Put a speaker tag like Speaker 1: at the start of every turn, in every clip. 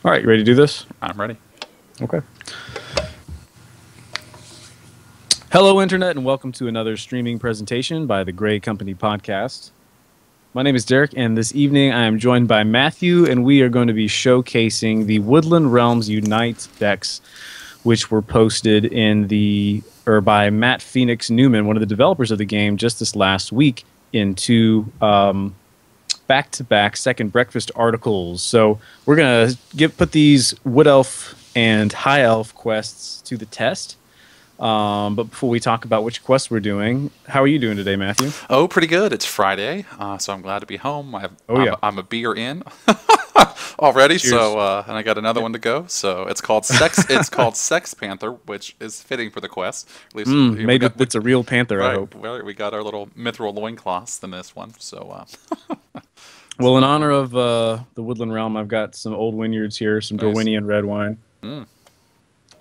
Speaker 1: All right, you ready to do this?
Speaker 2: I'm ready.
Speaker 1: Okay. Hello, Internet, and welcome to another streaming presentation by the Gray Company Podcast. My name is Derek, and this evening I am joined by Matthew, and we are going to be showcasing the Woodland Realms Unite decks, which were posted by Matt Phoenix Newman, one of the developers of the game, just this last week in two back-to-back Second Breakfast articles. So we're going to put these Wood Elf and High Elf quests to the test. But before we talk about which quests we're doing, how are you doing today, Matthew?
Speaker 2: Oh, pretty good. It's Friday, so I'm glad to be home. I'm a beer in already.
Speaker 1: Cheers.
Speaker 2: So and I got another one to go. So it's called Sex. It's called Sex Panther, which is fitting for the quest. At least
Speaker 1: maybe it's a real panther.
Speaker 2: Right,
Speaker 1: I hope.
Speaker 2: well, we got our little mithril loincloths in this one. So
Speaker 1: Well, in honor of the Woodland Realm, I've got some old Wynyards here, some
Speaker 2: Nice.
Speaker 1: Dorwinian red wine.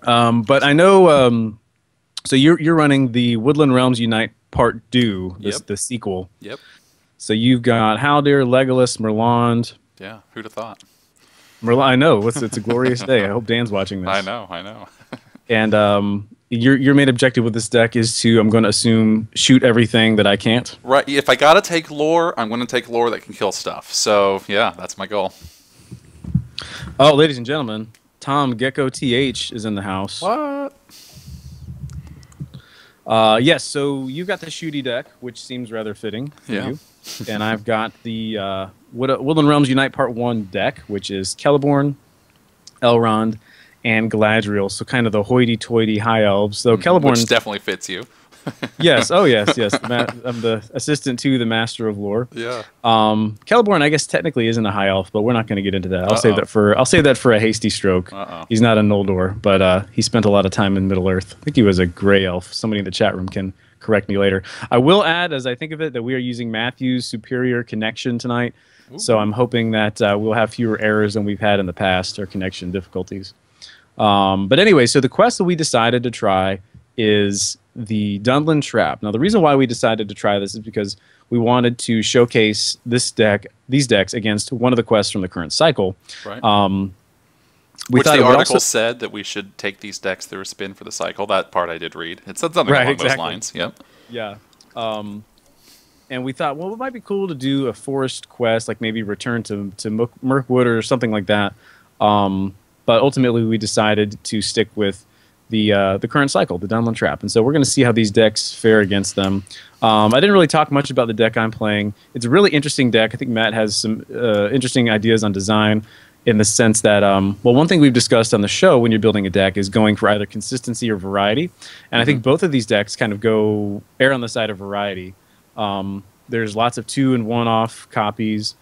Speaker 1: But I know. So you're running the Woodland Realms Unite Part 2, the sequel.
Speaker 2: Yep.
Speaker 1: So you've got Haldir, Legolas, Merland.
Speaker 2: Yeah, who'd have thought?
Speaker 1: I know it's a glorious day. I hope Dan's watching this.
Speaker 2: I know.
Speaker 1: And your main objective with this deck is to, I'm going to assume, shoot everything that I can't.
Speaker 2: Right. If I gotta take lore, I'm going to take lore that can kill stuff. So yeah, that's my goal.
Speaker 1: Oh, ladies and gentlemen, Tom Gecko TH is in the house.
Speaker 2: What?
Speaker 1: Yes, so you've got the shooty deck, which seems rather fitting for you. And I've got the Woodland Realms Unite Part 1 deck, which is Celeborn, Elrond, and Galadriel. So kind of the hoity-toity high elves. So Celeborn,
Speaker 2: which definitely fits you.
Speaker 1: yes. Oh, yes. I'm the assistant to the Master of Lore.
Speaker 2: Yeah.
Speaker 1: Celeborn, I guess technically isn't a high elf, but we're not going to get into that. I'll save that for a hasty stroke. He's not a Noldor, but he spent a lot of time in Middle Earth. I think he was a gray elf. Somebody in the chat room can correct me later. I will add, as I think of it, that we are using Matthew's superior connection tonight. Ooh. So I'm hoping that we'll have fewer errors than we've had in the past, or connection difficulties. But anyway, so the quest that we decided to try is the Dunland Trap. Now, the reason why we decided to try this is because we wanted to showcase these decks against one of the quests from the current cycle.
Speaker 2: Right.
Speaker 1: Which
Speaker 2: the article said that we should take these decks through a spin for the cycle. That part I did read. It said something along those lines. Yep.
Speaker 1: Yeah. And we thought, well, it might be cool to do a forest quest, like maybe return to Mirkwood or something like that. But ultimately, we decided to stick with the current cycle, the Dunland Trap. And so we're going to see how these decks fare against them. I didn't really talk much about the deck I'm playing. It's a really interesting deck. I think Matt has some interesting ideas on design in the sense that, well, one thing we've discussed on the show when you're building a deck is going for either consistency or variety. And I think both of these decks kind of err on the side of variety. There's lots of 2- and 1-off copies,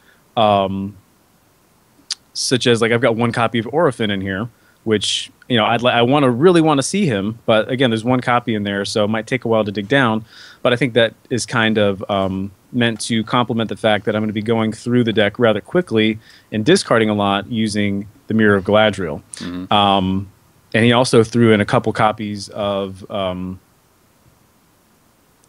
Speaker 1: such as, like, I've got one copy of Orphan in here, which, you know, I really want to see him, but again, there's one copy in there, so it might take a while to dig down. But I think that is kind of meant to complement the fact that I'm going to be going through the deck rather quickly and discarding a lot using the Mirror of Galadriel. And he also threw in a couple copies of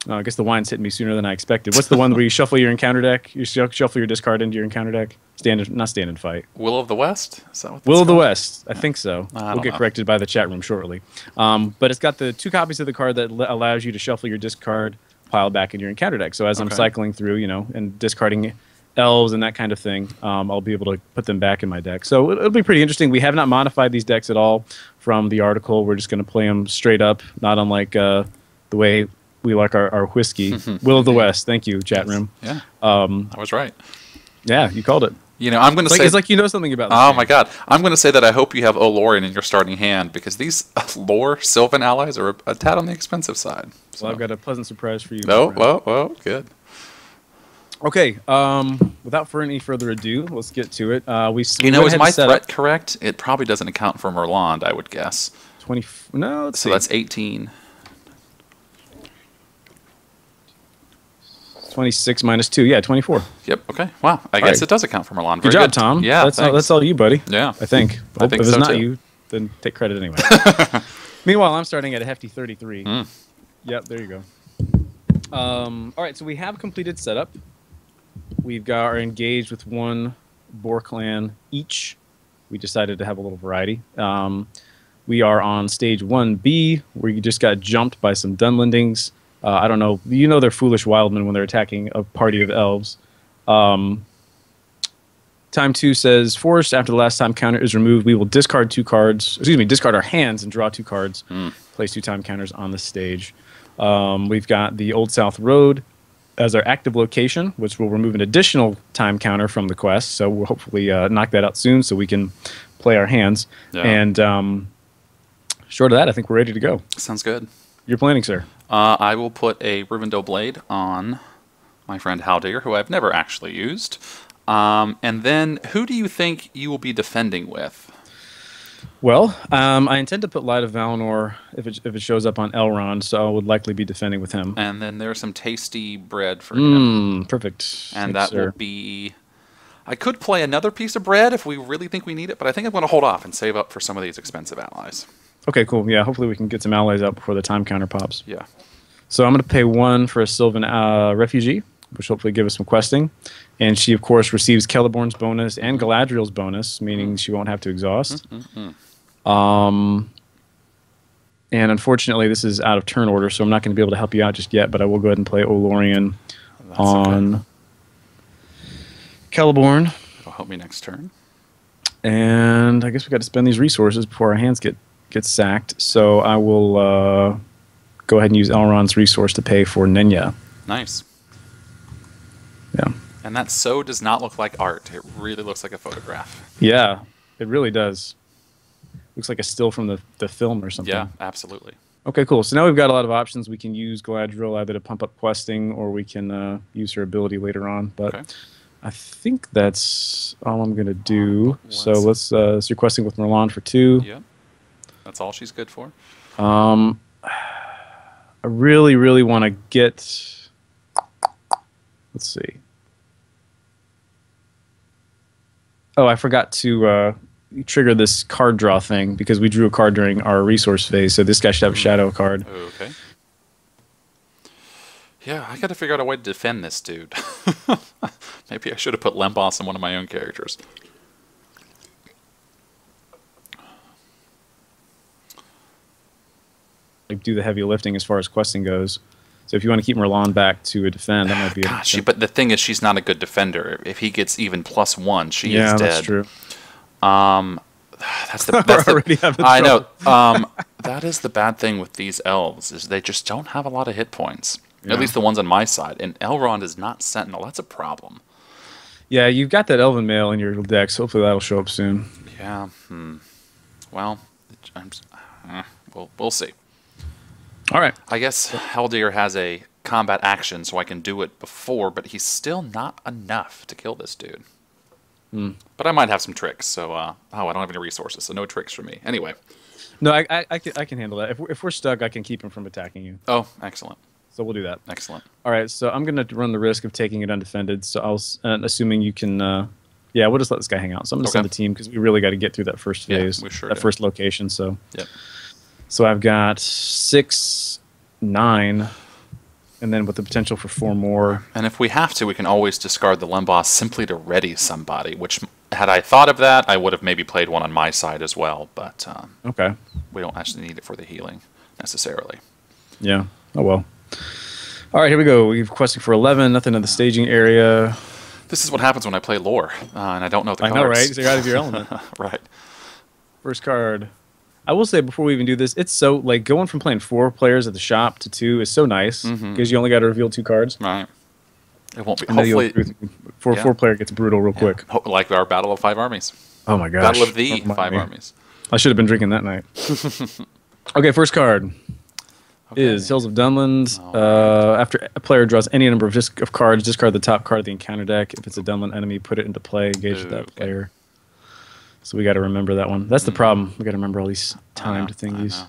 Speaker 1: I guess the wine's hitting me sooner than I expected. What's the one where you shuffle your encounter deck? You shuffle your discard into your encounter deck? Not stand and fight.
Speaker 2: Will of the West? Is that what that's
Speaker 1: Will of the
Speaker 2: called?
Speaker 1: West. I think so. We'll get corrected by the chat room shortly. But it's got the 2 copies of the card that allows you to shuffle your discard pile back in your encounter deck. So as I'm cycling through, you know, and discarding elves and that kind of thing, I'll be able to put them back in my deck. So it'll be pretty interesting. We have not modified these decks at all from the article. We're just going to play them straight up, not unlike the way we like our whiskey. Will of the West. Thank you, chat room.
Speaker 2: Yeah, I was right.
Speaker 1: Yeah, you called it.
Speaker 2: You know, I'm going to say...
Speaker 1: It's like you know something about this
Speaker 2: Oh,
Speaker 1: game.
Speaker 2: my God. I'm going to say that I hope you have Olorian in your starting hand, because these lore Sylvan allies are a tad on the expensive side. So.
Speaker 1: Well, I've got a pleasant surprise for you.
Speaker 2: Oh, good.
Speaker 1: Okay, without any further ado, let's get to it.
Speaker 2: Is my threat correct? It probably doesn't account for Merland, I would guess.
Speaker 1: 20... No, let's see.
Speaker 2: So that's 18.
Speaker 1: 26 minus 2. Yeah, 24.
Speaker 2: Yep. Okay. Wow. I guess it does account for Merland.
Speaker 1: Good job, Tom.
Speaker 2: Yeah.
Speaker 1: That's all you, buddy.
Speaker 2: Yeah.
Speaker 1: I think.
Speaker 2: I think
Speaker 1: if it's
Speaker 2: so,
Speaker 1: not
Speaker 2: too.
Speaker 1: you, then take credit anyway. Meanwhile, I'm starting at a hefty 33. Yep. There you go. All right. So we have completed setup. We've got our engaged with one Boar clan each. we decided to have a little variety. We are on stage 1B, where you just got jumped by some Dunlandings. I don't know. You know they're foolish wildmen when they're attacking a party of elves. Time 2 says, Forest, after the last time counter is removed, we will discard 2 cards. Excuse me, discard our hands and draw 2 cards. Place 2 time counters on the stage. We've got the Old South Road as our active location, which will remove an additional time counter from the quest. So we'll hopefully knock that out soon so we can play our hands. Yeah. And short of that, I think we're ready to go.
Speaker 2: Sounds good.
Speaker 1: You're planning, sir?
Speaker 2: I will put a Rivendell Blade on my friend Haldir, who I've never actually used. And then, who do you think you will be defending with?
Speaker 1: Well, I intend to put Light of Valinor if it shows up on Elrond, so I would likely be defending with him.
Speaker 2: And then there's some tasty bread for him.
Speaker 1: Perfect.
Speaker 2: And that will be... I could play another piece of bread if we really think we need it, but I think I'm going to hold off and save up for some of these expensive allies.
Speaker 1: Okay, cool. Yeah, hopefully we can get some allies out before the time counter pops.
Speaker 2: Yeah.
Speaker 1: So I'm going to pay 1 for a Sylvan refugee, which will hopefully give us some questing. And she, of course, receives Celeborn's bonus and Galadriel's bonus, meaning she won't have to exhaust. And unfortunately, this is out of turn order, so I'm not going to be able to help you out just yet, but I will go ahead and play Olorian on Celeborn.
Speaker 2: It'll help me next turn.
Speaker 1: And I guess we got to spend these resources before our hands get sacked. So I will go ahead and use Elrond's resource to pay for Nenya.
Speaker 2: Nice.
Speaker 1: Yeah.
Speaker 2: And that so does not look like art. It really looks like a photograph.
Speaker 1: Yeah, it really does. Looks like a still from the film or something.
Speaker 2: Yeah, absolutely.
Speaker 1: Okay, cool. So now we've got a lot of options. We can use Galadriel either to pump up questing, or we can use her ability later on. But okay. I think that's all I'm going to do. So let's so you're questing with Merlon for 2.
Speaker 2: Yep. That's all she's good for.
Speaker 1: I really, really want to get... Let's see. Oh, I forgot to trigger this card draw thing because we drew a card during our resource phase, so this guy should have a shadow card.
Speaker 2: Okay. Yeah, I got to figure out a way to defend this dude. Maybe I should have put Lembos in one of my own characters.
Speaker 1: Like, do the heavy lifting as far as questing goes. So if you want to keep Merlon back to a defend, that might be
Speaker 2: but the thing is, she's not a good defender. If he gets even +1, she is dead.
Speaker 1: Yeah, that's true.
Speaker 2: That's the I know. That is the bad thing with these elves, is they just don't have a lot of hit points. Yeah. At least the ones on my side. And Elrond is not Sentinel. That's a problem.
Speaker 1: Yeah, you've got that Elven Mail in your deck, so hopefully that'll show up soon.
Speaker 2: Yeah. Well, we'll see.
Speaker 1: All right.
Speaker 2: I guess Haldir has a combat action, so I can do it before, but he's still not enough to kill this dude. But I might have some tricks, so... I don't have any resources, so no tricks for me. Anyway.
Speaker 1: No, I can handle that. If we're stuck, I can keep him from attacking you.
Speaker 2: Oh, excellent.
Speaker 1: So we'll do that.
Speaker 2: Excellent.
Speaker 1: All right, so I'm going to run the risk of taking it undefended, so assuming you can... yeah, we'll just let this guy hang out. So I'm going to send the team, because we really got to get through that first phase.
Speaker 2: Yeah, we sure
Speaker 1: that first location, so...
Speaker 2: Yep.
Speaker 1: So I've got 6, 9... and then with the potential for 4 more.
Speaker 2: And if we have to, we can always discard the Lembos simply to ready somebody, which, had I thought of that, I would have maybe played one on my side as well, but
Speaker 1: okay.
Speaker 2: We don't actually need it for the healing, necessarily.
Speaker 1: Yeah. Oh, well. All right, here we go. We've quested for 11, nothing in the staging area.
Speaker 2: This is what happens when I play lore, and I don't know the cards.
Speaker 1: I know, right? So you're out of your element.
Speaker 2: Right.
Speaker 1: First card. I will say before we even do this, it's so, like, going from playing 4 players at the shop to 2 is so nice, because you only got to reveal 2 cards.
Speaker 2: Right. It won't be. Hopefully,
Speaker 1: 4 player gets brutal real quick.
Speaker 2: Like our Battle of 5 Armies.
Speaker 1: Oh my gosh.
Speaker 2: Battle of the 5 Armies.
Speaker 1: I should have been drinking that night. Okay, first card is Hills of Dunland. After a player draws any number of cards, discard the top card of the encounter deck. If it's a Dunland enemy, put it into play, engage that player. So we got to remember that one. That's the problem. We got to remember all these timed thingies.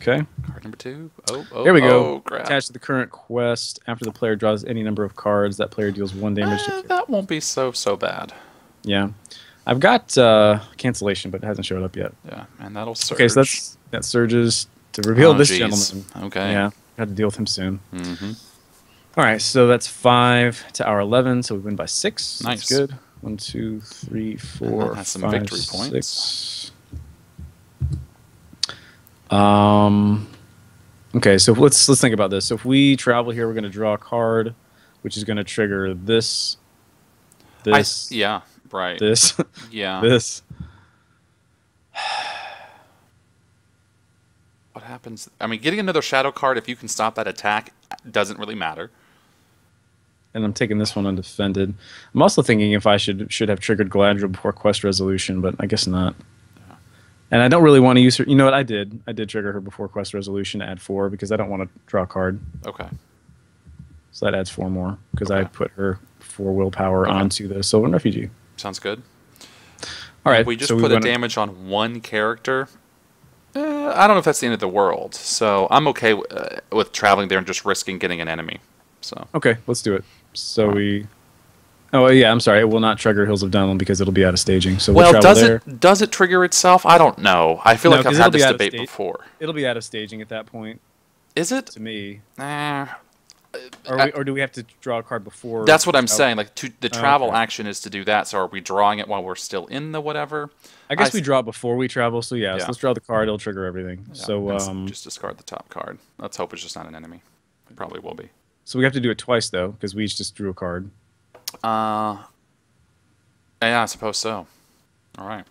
Speaker 1: Okay.
Speaker 2: Card number 2.
Speaker 1: Here we go.
Speaker 2: Crap.
Speaker 1: Attached to the current quest, after the player draws any number of cards, that player deals 1 damage to character.
Speaker 2: That won't be so bad.
Speaker 1: Yeah. I've got cancellation, but it hasn't showed up yet.
Speaker 2: Yeah, and that'll surge.
Speaker 1: Okay, so that surges to reveal this gentleman.
Speaker 2: Okay.
Speaker 1: Yeah, had to deal with him soon. All right, so that's 5 to our 11, so we win by 6.
Speaker 2: Nice.
Speaker 1: That's good. 1, 2, 3,
Speaker 2: And
Speaker 1: 4,
Speaker 2: that has some
Speaker 1: 5,
Speaker 2: victory
Speaker 1: 6.
Speaker 2: points.
Speaker 1: Okay, so let's think about this. So if we travel here, we're going to draw a card, which is going to trigger this,
Speaker 2: Yeah, right.
Speaker 1: this,
Speaker 2: Yeah.
Speaker 1: this.
Speaker 2: What happens? I mean, getting another shadow card, if you can stop that attack, doesn't really matter.
Speaker 1: And I'm taking this one undefended. I'm also thinking if I should have triggered Galadriel before quest resolution, but I guess not.
Speaker 2: Yeah.
Speaker 1: And I don't really want to use her. You know what? I did trigger her before quest resolution to add 4 because I don't want to draw a card.
Speaker 2: Okay.
Speaker 1: So that adds 4 more because
Speaker 2: Okay.
Speaker 1: I put her 4 willpower onto the Sylvan Refugee.
Speaker 2: Sounds good.
Speaker 1: All right.
Speaker 2: We just put a damage on one character. I don't know if that's the end of the world. So I'm okay with traveling there and just risking getting an enemy. So
Speaker 1: okay, let's do it. So we. Oh yeah, I'm sorry. It will not trigger Hills of Dunland because it'll be out of staging. So we'll travel there.
Speaker 2: Does it trigger itself? I don't know. I feel like I've had this debate before.
Speaker 1: It'll be out of staging at that point.
Speaker 2: Is it?
Speaker 1: To me.
Speaker 2: Or
Speaker 1: do we have to draw a card before?
Speaker 2: That's what I'm saying. Like the travel action is to do that. So are we drawing it while we're still in the whatever?
Speaker 1: I guess we draw it before we travel. So yeah, so let's draw the card. It'll trigger everything. Yeah, so
Speaker 2: just discard the top card. Let's hope it's just not an enemy. It probably will be.
Speaker 1: So we have to do it twice though, because we each just drew a card.
Speaker 2: Yeah, I suppose so. All right.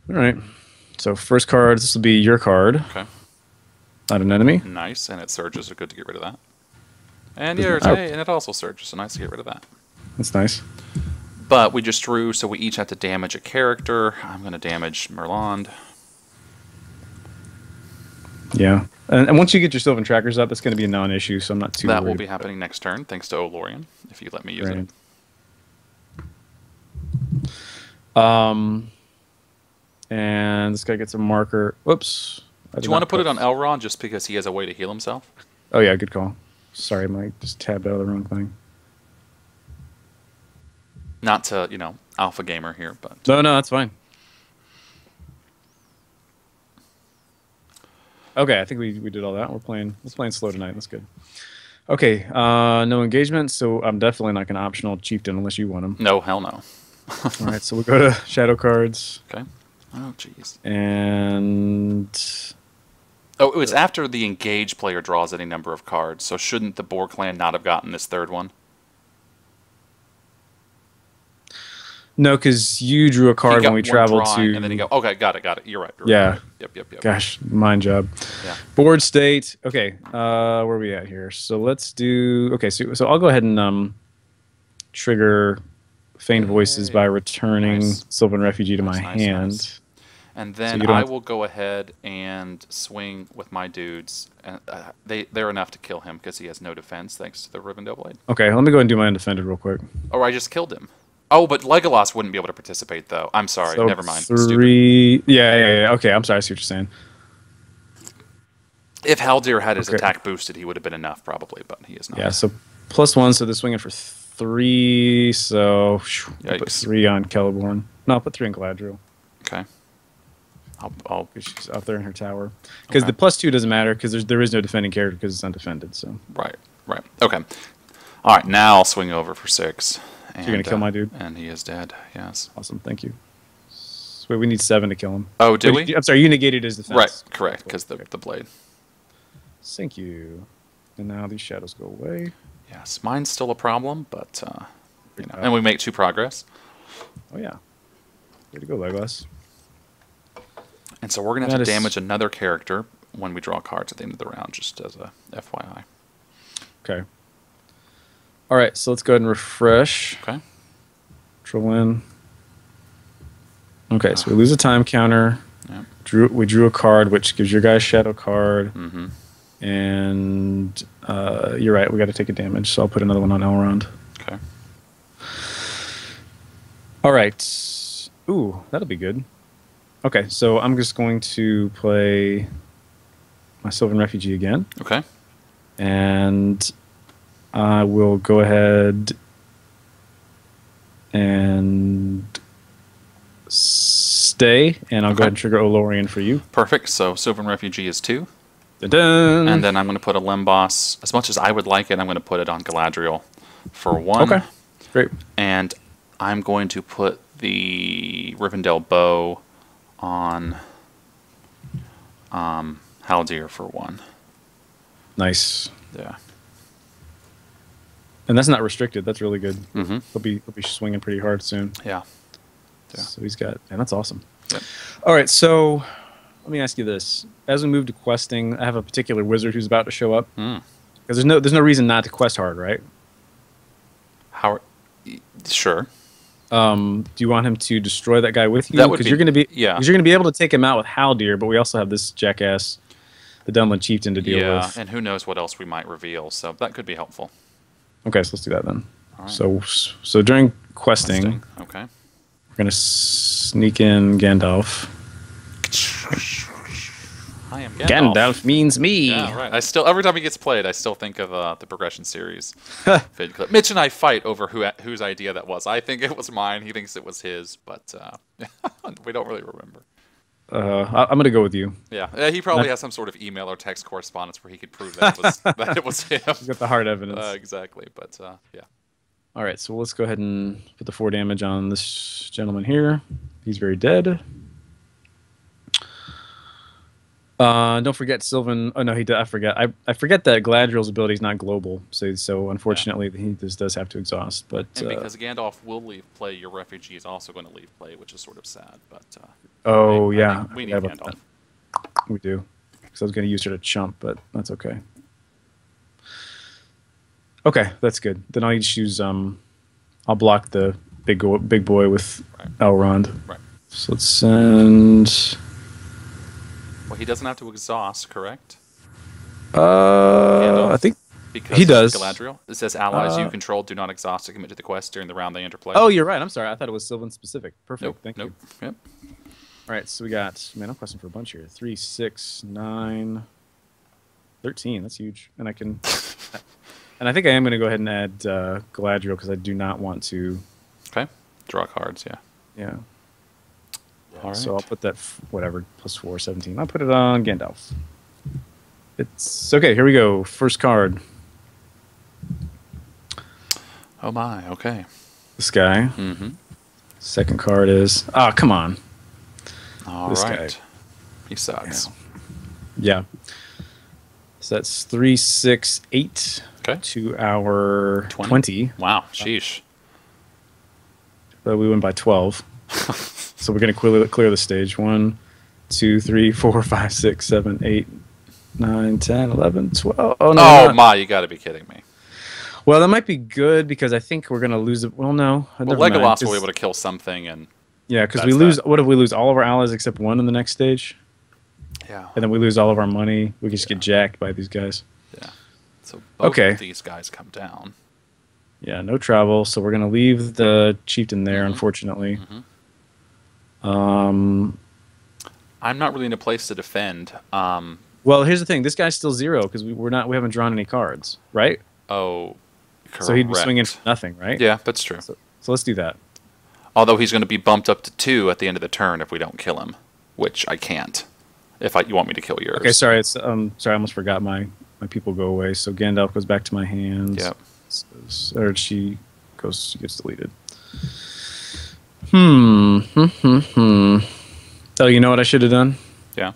Speaker 1: All right. So first card. This will be your card.
Speaker 2: Okay.
Speaker 1: Not an enemy.
Speaker 2: Nice, and it surges. So good to get rid of that. And yours, hey, and it also surges. So nice to get rid of that.
Speaker 1: That's nice.
Speaker 2: But we just drew, so we each have to damage a character. I'm going to damage Merland.
Speaker 1: Yeah. And once you get your Sylvan trackers up, that's going to be a non-issue, so I'm not too worried.
Speaker 2: That will be happening next turn, thanks to Olorian, if you let me use it.
Speaker 1: And this guy gets a marker. Whoops.
Speaker 2: Do you want to put it on Elrond just because he has a way to heal himself?
Speaker 1: Oh, yeah, good call. Sorry, Mike. Just tabbed out of the wrong thing.
Speaker 2: Not to, alpha gamer here, but...
Speaker 1: No, that's fine. Okay, I think we did all that. We're playing slow tonight. That's good. Okay, no engagement, so I'm definitely not going to optional Chieftain unless you want him.
Speaker 2: No, hell no.
Speaker 1: All right, so we'll go to Shadow cards.
Speaker 2: Okay. Oh, jeez.
Speaker 1: And...
Speaker 2: Oh, it's after the engaged player draws any number of cards, so shouldn't the Boar clan not have gotten this third one?
Speaker 1: No, because you drew a card when we traveled to...
Speaker 2: And then you go, okay, got it. You're right.
Speaker 1: Yeah.
Speaker 2: Yep.
Speaker 1: Gosh, mind job.
Speaker 2: Yeah.
Speaker 1: Board state. Okay, where are we at here? So let's do... Okay, so I'll go ahead and trigger Feigned Voices by returning Sylvan Refugee to my hand.
Speaker 2: Nice. And then I will go ahead and swing with my dudes. And they're enough to kill him because he has no defense thanks to the Rivendell Blade.
Speaker 1: Okay, let me go ahead and do my undefended real quick.
Speaker 2: Oh, I just killed him. Oh, but Legolas wouldn't be able to participate, though. I'm sorry.
Speaker 1: So
Speaker 2: Never mind.
Speaker 1: 3... Yeah. Okay, I'm sorry. I see what you're saying.
Speaker 2: If Haldir had his attack boosted, he would have been enough, probably, but he is not.
Speaker 1: Yeah, so +1, so they're swinging for 3, so I'll put 3 on Celeborn. No, I'll put 3 on Galadriel.
Speaker 2: Okay.
Speaker 1: She's up there in her tower. Because the +2 doesn't matter, because there is no defending character because it's undefended. So
Speaker 2: Right. Okay. All right, now I'll swing over for 6.
Speaker 1: So you're going to kill my dude?
Speaker 2: And he is dead, yes.
Speaker 1: Awesome, thank you. So wait, we need 7 to kill him.
Speaker 2: Oh, do we?
Speaker 1: I'm sorry, you negated his defense.
Speaker 2: Right, correct, because the blade.
Speaker 1: Thank you. And now these shadows go away.
Speaker 2: Yes, mine's still a problem, but, and we make 2 progress.
Speaker 1: Oh, yeah. Way to go, Legolas.
Speaker 2: And so we're going to have to damage another character when we draw cards at the end of the round, just as a FYI.
Speaker 1: Okay. All right, so let's go ahead and refresh.
Speaker 2: Okay.
Speaker 1: Control in. Okay, so we lose a time counter.
Speaker 2: Yep.
Speaker 1: We drew a card, which gives your guy a shadow card.
Speaker 2: Mm-hmm.
Speaker 1: And you're right, we got to take a damage, so I'll put another one on Elrond.
Speaker 2: Okay.
Speaker 1: All right. Ooh, that'll be good. Okay, so I'm just going to play my Sylvan Refugee again.
Speaker 2: Okay.
Speaker 1: And I will go ahead and stay, and I'll go ahead and trigger Olorian for you.
Speaker 2: Perfect. So Sylvan Refugee is 2.
Speaker 1: Dun-dun.
Speaker 2: And then I'm going to put a Limboss. As much as I would like it, I'm going to put it on Galadriel for 1.
Speaker 1: Okay. Great.
Speaker 2: And I'm going to put the Rivendell bow on Haldir for 1.
Speaker 1: Nice.
Speaker 2: Yeah.
Speaker 1: And that's not restricted. That's really good.
Speaker 2: Mm-hmm.
Speaker 1: He'll be swinging pretty hard soon.
Speaker 2: Yeah.
Speaker 1: So he's got, and that's awesome.
Speaker 2: Yep.
Speaker 1: All right, so let me ask you this: as we move to questing, I have a particular wizard who's about to show up. Because there's no reason not to quest hard, right?
Speaker 2: Sure.
Speaker 1: Do you want him to destroy that guy with you?
Speaker 2: That would
Speaker 1: Because you're going to be
Speaker 2: yeah.
Speaker 1: Because you're going to be able to take him out with Haldir, but we also have this jackass, the Dunland chieftain, to deal
Speaker 2: Yeah,
Speaker 1: with.
Speaker 2: and who knows what else we might reveal, so that could be helpful.
Speaker 1: Okay, so let's do that then.
Speaker 2: All right.
Speaker 1: So during questing,
Speaker 2: okay,
Speaker 1: we're going to sneak in Gandalf.
Speaker 2: I am Gandalf.
Speaker 1: Gandalf means me.
Speaker 2: Yeah, right. I still, every time he gets played, I still think of the progression series. Vid clip. Mitch and I fight over whose idea that was. I think it was mine. He thinks it was his, but we don't really remember.
Speaker 1: I'm going to go with you.
Speaker 2: Yeah, he probably has some sort of email or text correspondence where he could prove that it was him.
Speaker 1: He's got the hard evidence.
Speaker 2: Exactly, but yeah.
Speaker 1: All right, so let's go ahead and put the 4 damage on this gentleman here. He's very dead. Don't forget Sylvan. Oh no, he did. I forget. I forget that Galadriel's ability is not global. So unfortunately, he does have to exhaust. But
Speaker 2: and because Gandalf will leave play, your refugee is also going to leave play, which is sort of sad. But
Speaker 1: yeah,
Speaker 2: we need Gandalf.
Speaker 1: That. We do. Because I was going to use her to chump, but that's okay. Okay, that's good. Then I'll just use I'll block the big boy with Elrond.
Speaker 2: Right.
Speaker 1: So let's send.
Speaker 2: Well, he doesn't have to exhaust, correct?
Speaker 1: I think
Speaker 2: because
Speaker 1: he does.
Speaker 2: Galadriel. It says allies you control do not exhaust to commit to the quest during the round they enter play.
Speaker 1: Oh, you're right. I'm sorry. I thought it was Sylvan specific. Perfect.
Speaker 2: Nope.
Speaker 1: Thank you.
Speaker 2: Yep.
Speaker 1: All right, so we got, man, I'm questing for a bunch here. 3, 6, 9, 13. That's huge. And I can, and I think I am going to go ahead and add Galadriel because I do not want to.
Speaker 2: Okay. Draw cards, yeah.
Speaker 1: Yeah.
Speaker 2: All right.
Speaker 1: So I'll put that, whatever, +4, 17. I'll put it on Gandalf. It's, okay, here we go. First card.
Speaker 2: Oh my, okay.
Speaker 1: This guy.
Speaker 2: Mm-hmm.
Speaker 1: Second card is, come on.
Speaker 2: All
Speaker 1: this
Speaker 2: right.
Speaker 1: Guy.
Speaker 2: He sucks.
Speaker 1: Yeah. So that's 3, 6, 8 to our 20.
Speaker 2: Wow, sheesh.
Speaker 1: But we went by 12. So we're going to clear the stage. 1, 2, 3, 4, 5, 6, 7, 8, 9, 10, 11, 12. Oh, no.
Speaker 2: Oh, my, you got to be kidding me.
Speaker 1: Well, that might be good because I think we're going to lose it. Well, no.
Speaker 2: Well, Legolas will be able to kill something. And
Speaker 1: yeah, because we lose. What if we lose all of our allies except one in the next stage?
Speaker 2: Yeah.
Speaker 1: And then we lose all of our money. We can just get jacked by these guys.
Speaker 2: Yeah. So both of these guys come down.
Speaker 1: Yeah, no travel. So we're going to leave the chieftain there, unfortunately.
Speaker 2: I'm not really in a place to defend.
Speaker 1: Well, here's the thing. This guy's still 0 because we haven't drawn any cards, right?
Speaker 2: Oh, correct.
Speaker 1: So he'd be swinging for nothing, right?
Speaker 2: Yeah, that's true.
Speaker 1: So let's do that.
Speaker 2: Although he's going to be bumped up to 2 at the end of the turn if we don't kill him, which I can't. If you want me to kill yours.
Speaker 1: Okay, sorry. It's sorry. I almost forgot my people go away. So Gandalf goes back to my hands.
Speaker 2: Yep.
Speaker 1: Or she gets deleted. Oh, you know what I should have done?
Speaker 2: Yeah.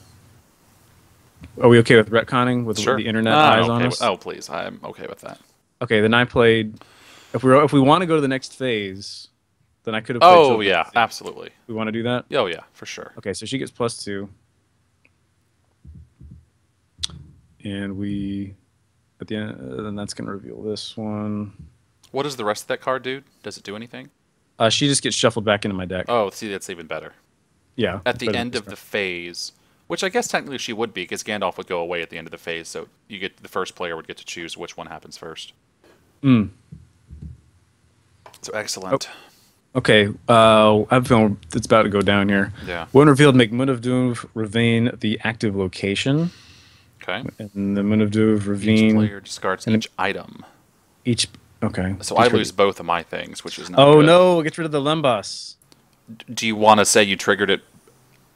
Speaker 1: Are we okay with retconning with the internet eyes on us?
Speaker 2: Oh, please. I'm okay with that.
Speaker 1: Okay, then I played. If we want to go to the next phase, then I could have.
Speaker 2: Oh yeah, absolutely.
Speaker 1: We want to do that.
Speaker 2: Oh yeah, for sure.
Speaker 1: Okay, so she gets +2, and we at the end. Then that's gonna reveal this one.
Speaker 2: What does the rest of that card do? Does it do anything?
Speaker 1: She just gets shuffled back into my deck.
Speaker 2: Oh, see, that's even better.
Speaker 1: Yeah.
Speaker 2: At the end of the phase, which I guess technically she would be, because Gandalf would go away at the end of the phase, so the first player would get to choose which one happens first. So excellent.
Speaker 1: Okay, I have a feeling it's about to go down here.
Speaker 2: Yeah.
Speaker 1: When revealed, make Moon of Doom Ravine the active location.
Speaker 2: Okay.
Speaker 1: And the Moon of Doom Ravine.
Speaker 2: Each player discards each item.
Speaker 1: Okay.
Speaker 2: So I lose both of my things, which is not
Speaker 1: good.
Speaker 2: No,
Speaker 1: it gets rid of the Lembas.
Speaker 2: Do you want to say you triggered it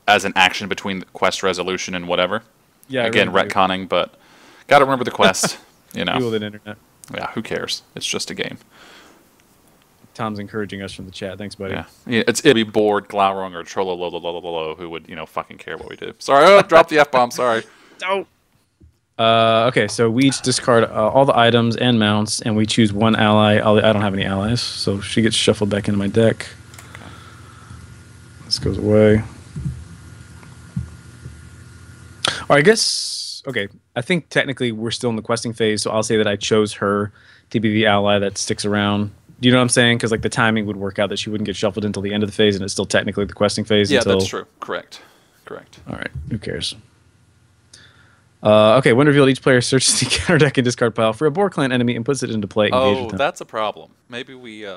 Speaker 2: as an action between the quest resolution and whatever?
Speaker 1: Yeah.
Speaker 2: Again, retconning, but got to remember the quest.
Speaker 1: Deal with the internet.
Speaker 2: Yeah, who cares? It's just a game.
Speaker 1: Tom's encouraging us from the chat. Thanks, buddy.
Speaker 2: Yeah, it'd be Bored, Glaurung, or Trollolololololo who would, fucking care what we do. Sorry, drop the F-bomb, sorry.
Speaker 1: Oh. Okay, so we each discard all the items and mounts, and we choose one ally. I don't have any allies, so she gets shuffled back into my deck. Okay. This goes away. Or I guess, okay, I think technically we're still in the questing phase, so I'll say that I chose her to be the ally that sticks around. Do you know what I'm saying? Because like the timing would work out that she wouldn't get shuffled until the end of the phase, and it's still technically the questing phase.
Speaker 2: Yeah, that's true. Correct.
Speaker 1: All right, who cares? Okay, when revealed, each player searches the counter deck and discard pile for a Boar Clan enemy and puts it into play.
Speaker 2: Oh, that's a problem. Maybe we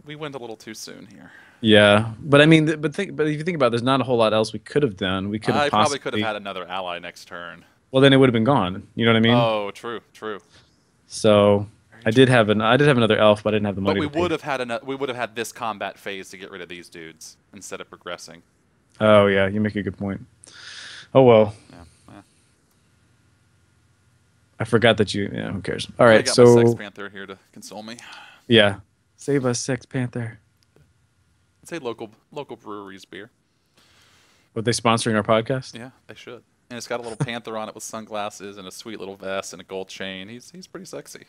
Speaker 2: we went a little too soon here.
Speaker 1: Yeah, but I mean, but if you think about it, there's not a whole lot else we could have done. We could have
Speaker 2: probably could have had another ally next turn.
Speaker 1: Well, then it would have been gone. You know what I mean?
Speaker 2: Oh, true.
Speaker 1: So I did have another elf, but I didn't have the money.
Speaker 2: But we would have had this combat phase to get rid of these dudes instead of progressing.
Speaker 1: Oh yeah, you make a good point. Oh well.
Speaker 2: Yeah.
Speaker 1: I forgot that you. Yeah, who cares? All right,
Speaker 2: I got my Sex Panther here to console me.
Speaker 1: Yeah, save us, Sex Panther.
Speaker 2: I'd say local breweries beer.
Speaker 1: Were they sponsoring our podcast?
Speaker 2: Yeah, they should. And it's got a little panther on it with sunglasses and a sweet little vest and a gold chain. He's pretty sexy.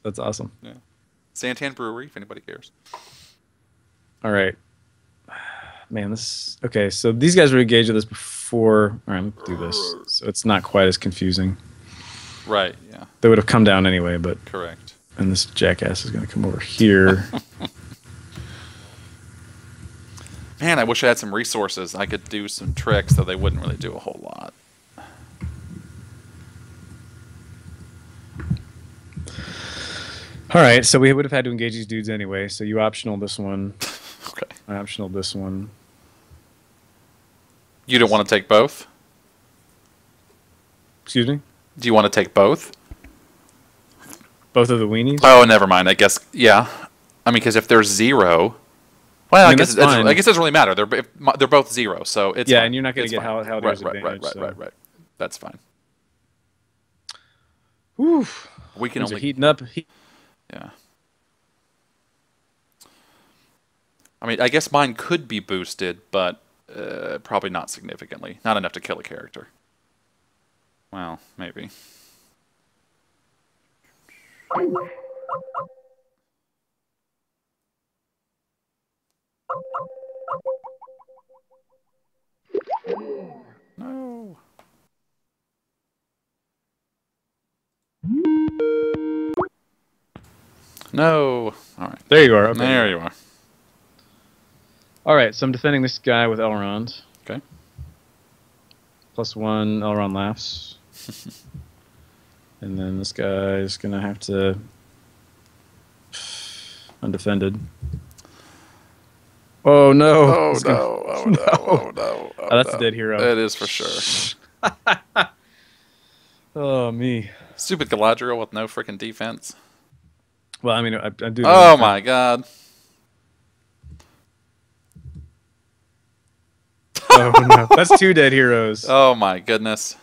Speaker 1: That's awesome.
Speaker 2: Yeah. Santan Brewery, if anybody cares.
Speaker 1: All right. Man, this... Okay, so these guys were engaged with this before... All right, let's do this. So it's not quite as confusing.
Speaker 2: Right, yeah.
Speaker 1: They would have come down anyway, but...
Speaker 2: Correct.
Speaker 1: And this jackass is going to come over here.
Speaker 2: Man, I wish I had some resources. I could do some tricks, though they wouldn't really do a whole lot.
Speaker 1: All right, so we would have had to engage these dudes anyway, so you optional this one.
Speaker 2: Okay.
Speaker 1: I optional this one.
Speaker 2: You don't want to take both?
Speaker 1: Excuse me?
Speaker 2: Do you want to take both?
Speaker 1: Both of the weenies?
Speaker 2: Oh, never mind. I guess, yeah. I mean, because if there's 0... Well, I guess it doesn't really matter. They're both 0, so it's
Speaker 1: yeah,
Speaker 2: fine.
Speaker 1: and you're not going to get how there's advantage.
Speaker 2: Right. That's fine.
Speaker 1: Whew.
Speaker 2: We can only
Speaker 1: heating up.
Speaker 2: Yeah. I mean, I guess mine could be boosted, but probably not significantly. Not enough to kill a character. Well, maybe. No. No. All right.
Speaker 1: There you are. Okay.
Speaker 2: There you are.
Speaker 1: All right, so I'm defending this guy with Elrond.
Speaker 2: Okay.
Speaker 1: +1, Elrond laughs. And then this guy is going to have to... Undefended. Oh, no.
Speaker 2: Oh, no. Oh, no. Oh, no.
Speaker 1: Oh, that's a dead hero.
Speaker 2: It is for sure.
Speaker 1: Oh, me.
Speaker 2: Stupid Galadriel with no freaking defense.
Speaker 1: Well, I mean, I do...
Speaker 2: Oh, my God.
Speaker 1: Oh, no. That's 2 dead heroes.
Speaker 2: Oh, my goodness.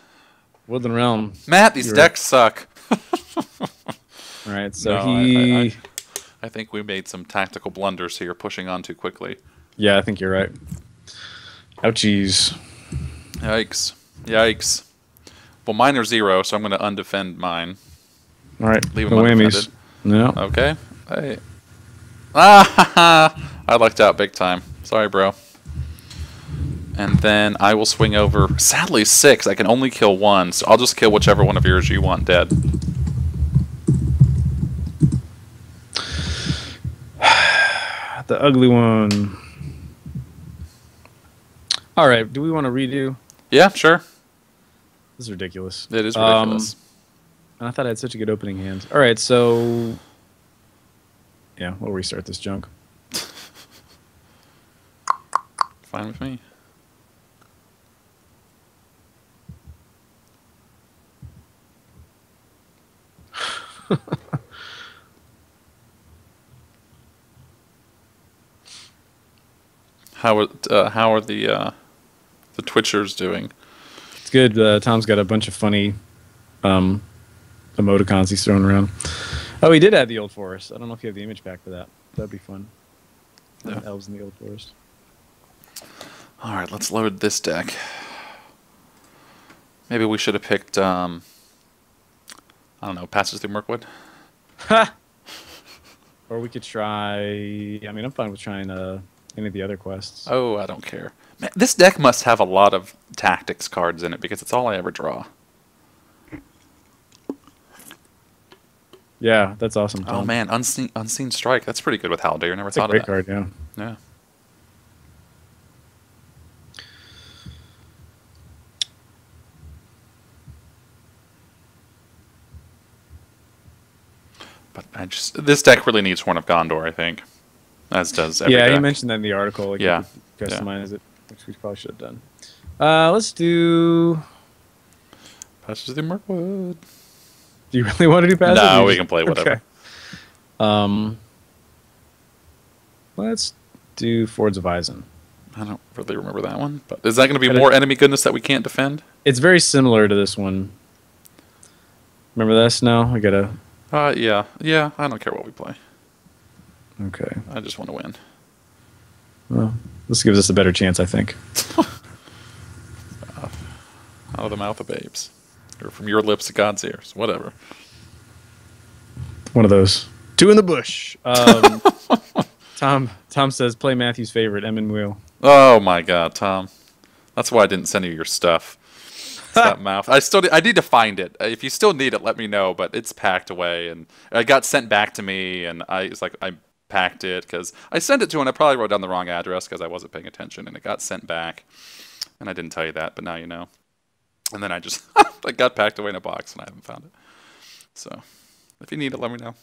Speaker 1: Woodland Realm.
Speaker 2: Matt, these decks suck.
Speaker 1: All right, so
Speaker 2: no, I think we made some tactical blunders here, pushing on too quickly.
Speaker 1: Yeah, I think you're right. Ouchies.
Speaker 2: Yikes. Yikes. Well, mine are 0, so I'm going to undefend mine.
Speaker 1: All right,
Speaker 2: leave
Speaker 1: no
Speaker 2: them
Speaker 1: whammies. No.
Speaker 2: Okay. Hey. Ah, I lucked out big time. Sorry, bro. And then I will swing over. Sadly, 6. I can only kill 1, so I'll just kill whichever one of yours you want dead.
Speaker 1: The ugly one. All right, do we want to redo?
Speaker 2: Yeah, sure.
Speaker 1: This is ridiculous.
Speaker 2: It is ridiculous.
Speaker 1: I thought I had such a good opening hand. All right, so... Yeah, we'll restart this junk.
Speaker 2: Fine with me. How are the Twitchers doing?
Speaker 1: It's good. Tom's got a bunch of funny emoticons he's throwing around. Oh, he did add the Old Forest. I don't know if you have the image pack for that. That'd be fun.
Speaker 2: Yeah.
Speaker 1: Elves in the Old Forest.
Speaker 2: All right, let's load this deck. Maybe we should have picked, I don't know, Passes Through Mirkwood?
Speaker 1: Ha! Or we could try... I mean, I'm fine with trying any of the other quests.
Speaker 2: Oh, I don't care. Man, this deck must have a lot of tactics cards in it because it's all I ever draw.
Speaker 1: Yeah, that's awesome, Tom.
Speaker 2: Oh, man, Unseen Strike. That's pretty good with Haldir. Never thought of that.
Speaker 1: Great card, yeah.
Speaker 2: Yeah. But this deck really needs Horn of Gondor, I think. As does every deck.
Speaker 1: You mentioned that in the article. Like
Speaker 2: yeah.
Speaker 1: You customize it, which we probably should have done. Let's do...
Speaker 2: Passes Through Mirkwood.
Speaker 1: Do you really want to do Passes?
Speaker 2: No, we can play whatever.
Speaker 1: Okay. Let's do Fords of Eisen.
Speaker 2: I don't really remember that one. But is that going to be more enemy goodness that we can't defend?
Speaker 1: It's very similar to this one. Remember this? No? We gotta...
Speaker 2: Yeah. Yeah, I don't care what we play.
Speaker 1: Okay.
Speaker 2: I just want to win.
Speaker 1: Well, this gives us a better chance, I think.
Speaker 2: Out of the mouth of babes. Or from your lips to God's ears. Whatever.
Speaker 1: One of those. Two in the bush. Tom says, play Matthew's favorite, Emin Wheel.
Speaker 2: Oh my God, Tom. That's why I didn't send you your stuff. It's that mouth. I need to find it. If you still need it, let me know. But it's packed away, and it got sent back to me, and I packed it because I sent it to him. I probably wrote down the wrong address because I wasn't paying attention, and it got sent back. And I didn't tell you that, but now you know. And then I just it got packed away in a box, and I haven't found it. So if you need it, let me know.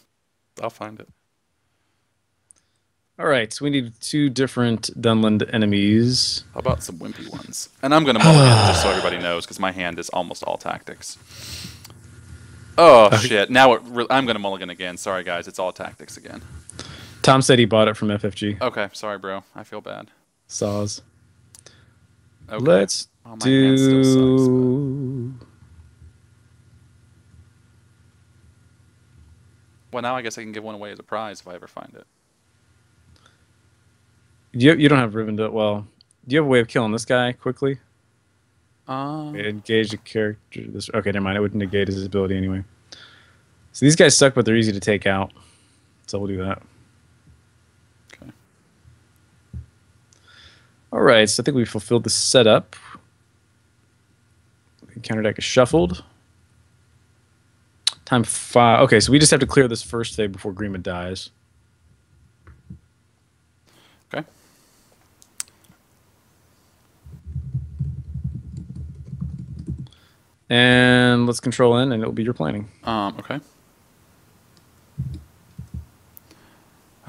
Speaker 2: I'll find it.
Speaker 1: All right, so we need 2 different Dunland enemies.
Speaker 2: How about some wimpy ones? And I'm going to mulligan just so everybody knows, because my hand is almost all tactics. Oh, shit. Now I'm going to mulligan again. Sorry, guys. It's all tactics again.
Speaker 1: Tom said he bought it from FFG.
Speaker 2: Okay. Sorry, bro. I feel bad.
Speaker 1: Saws.
Speaker 2: Okay.
Speaker 1: Let's do...
Speaker 2: Still sucks, well, now I guess I can give one away as a prize if I ever find it.
Speaker 1: You don't have Rivendell. Well, do you have a way of killing this guy quickly? Engage the character. Okay, never mind. It would negate his ability anyway. So these guys suck, but they're easy to take out. So we'll do that.
Speaker 2: Okay.
Speaker 1: All right. So I think we fulfilled the setup. The counter deck is shuffled. Time 5. Okay, so we just have to clear this first thing before Grima dies.
Speaker 2: Okay.
Speaker 1: And let's control in, and it'll be your planning.
Speaker 2: Okay.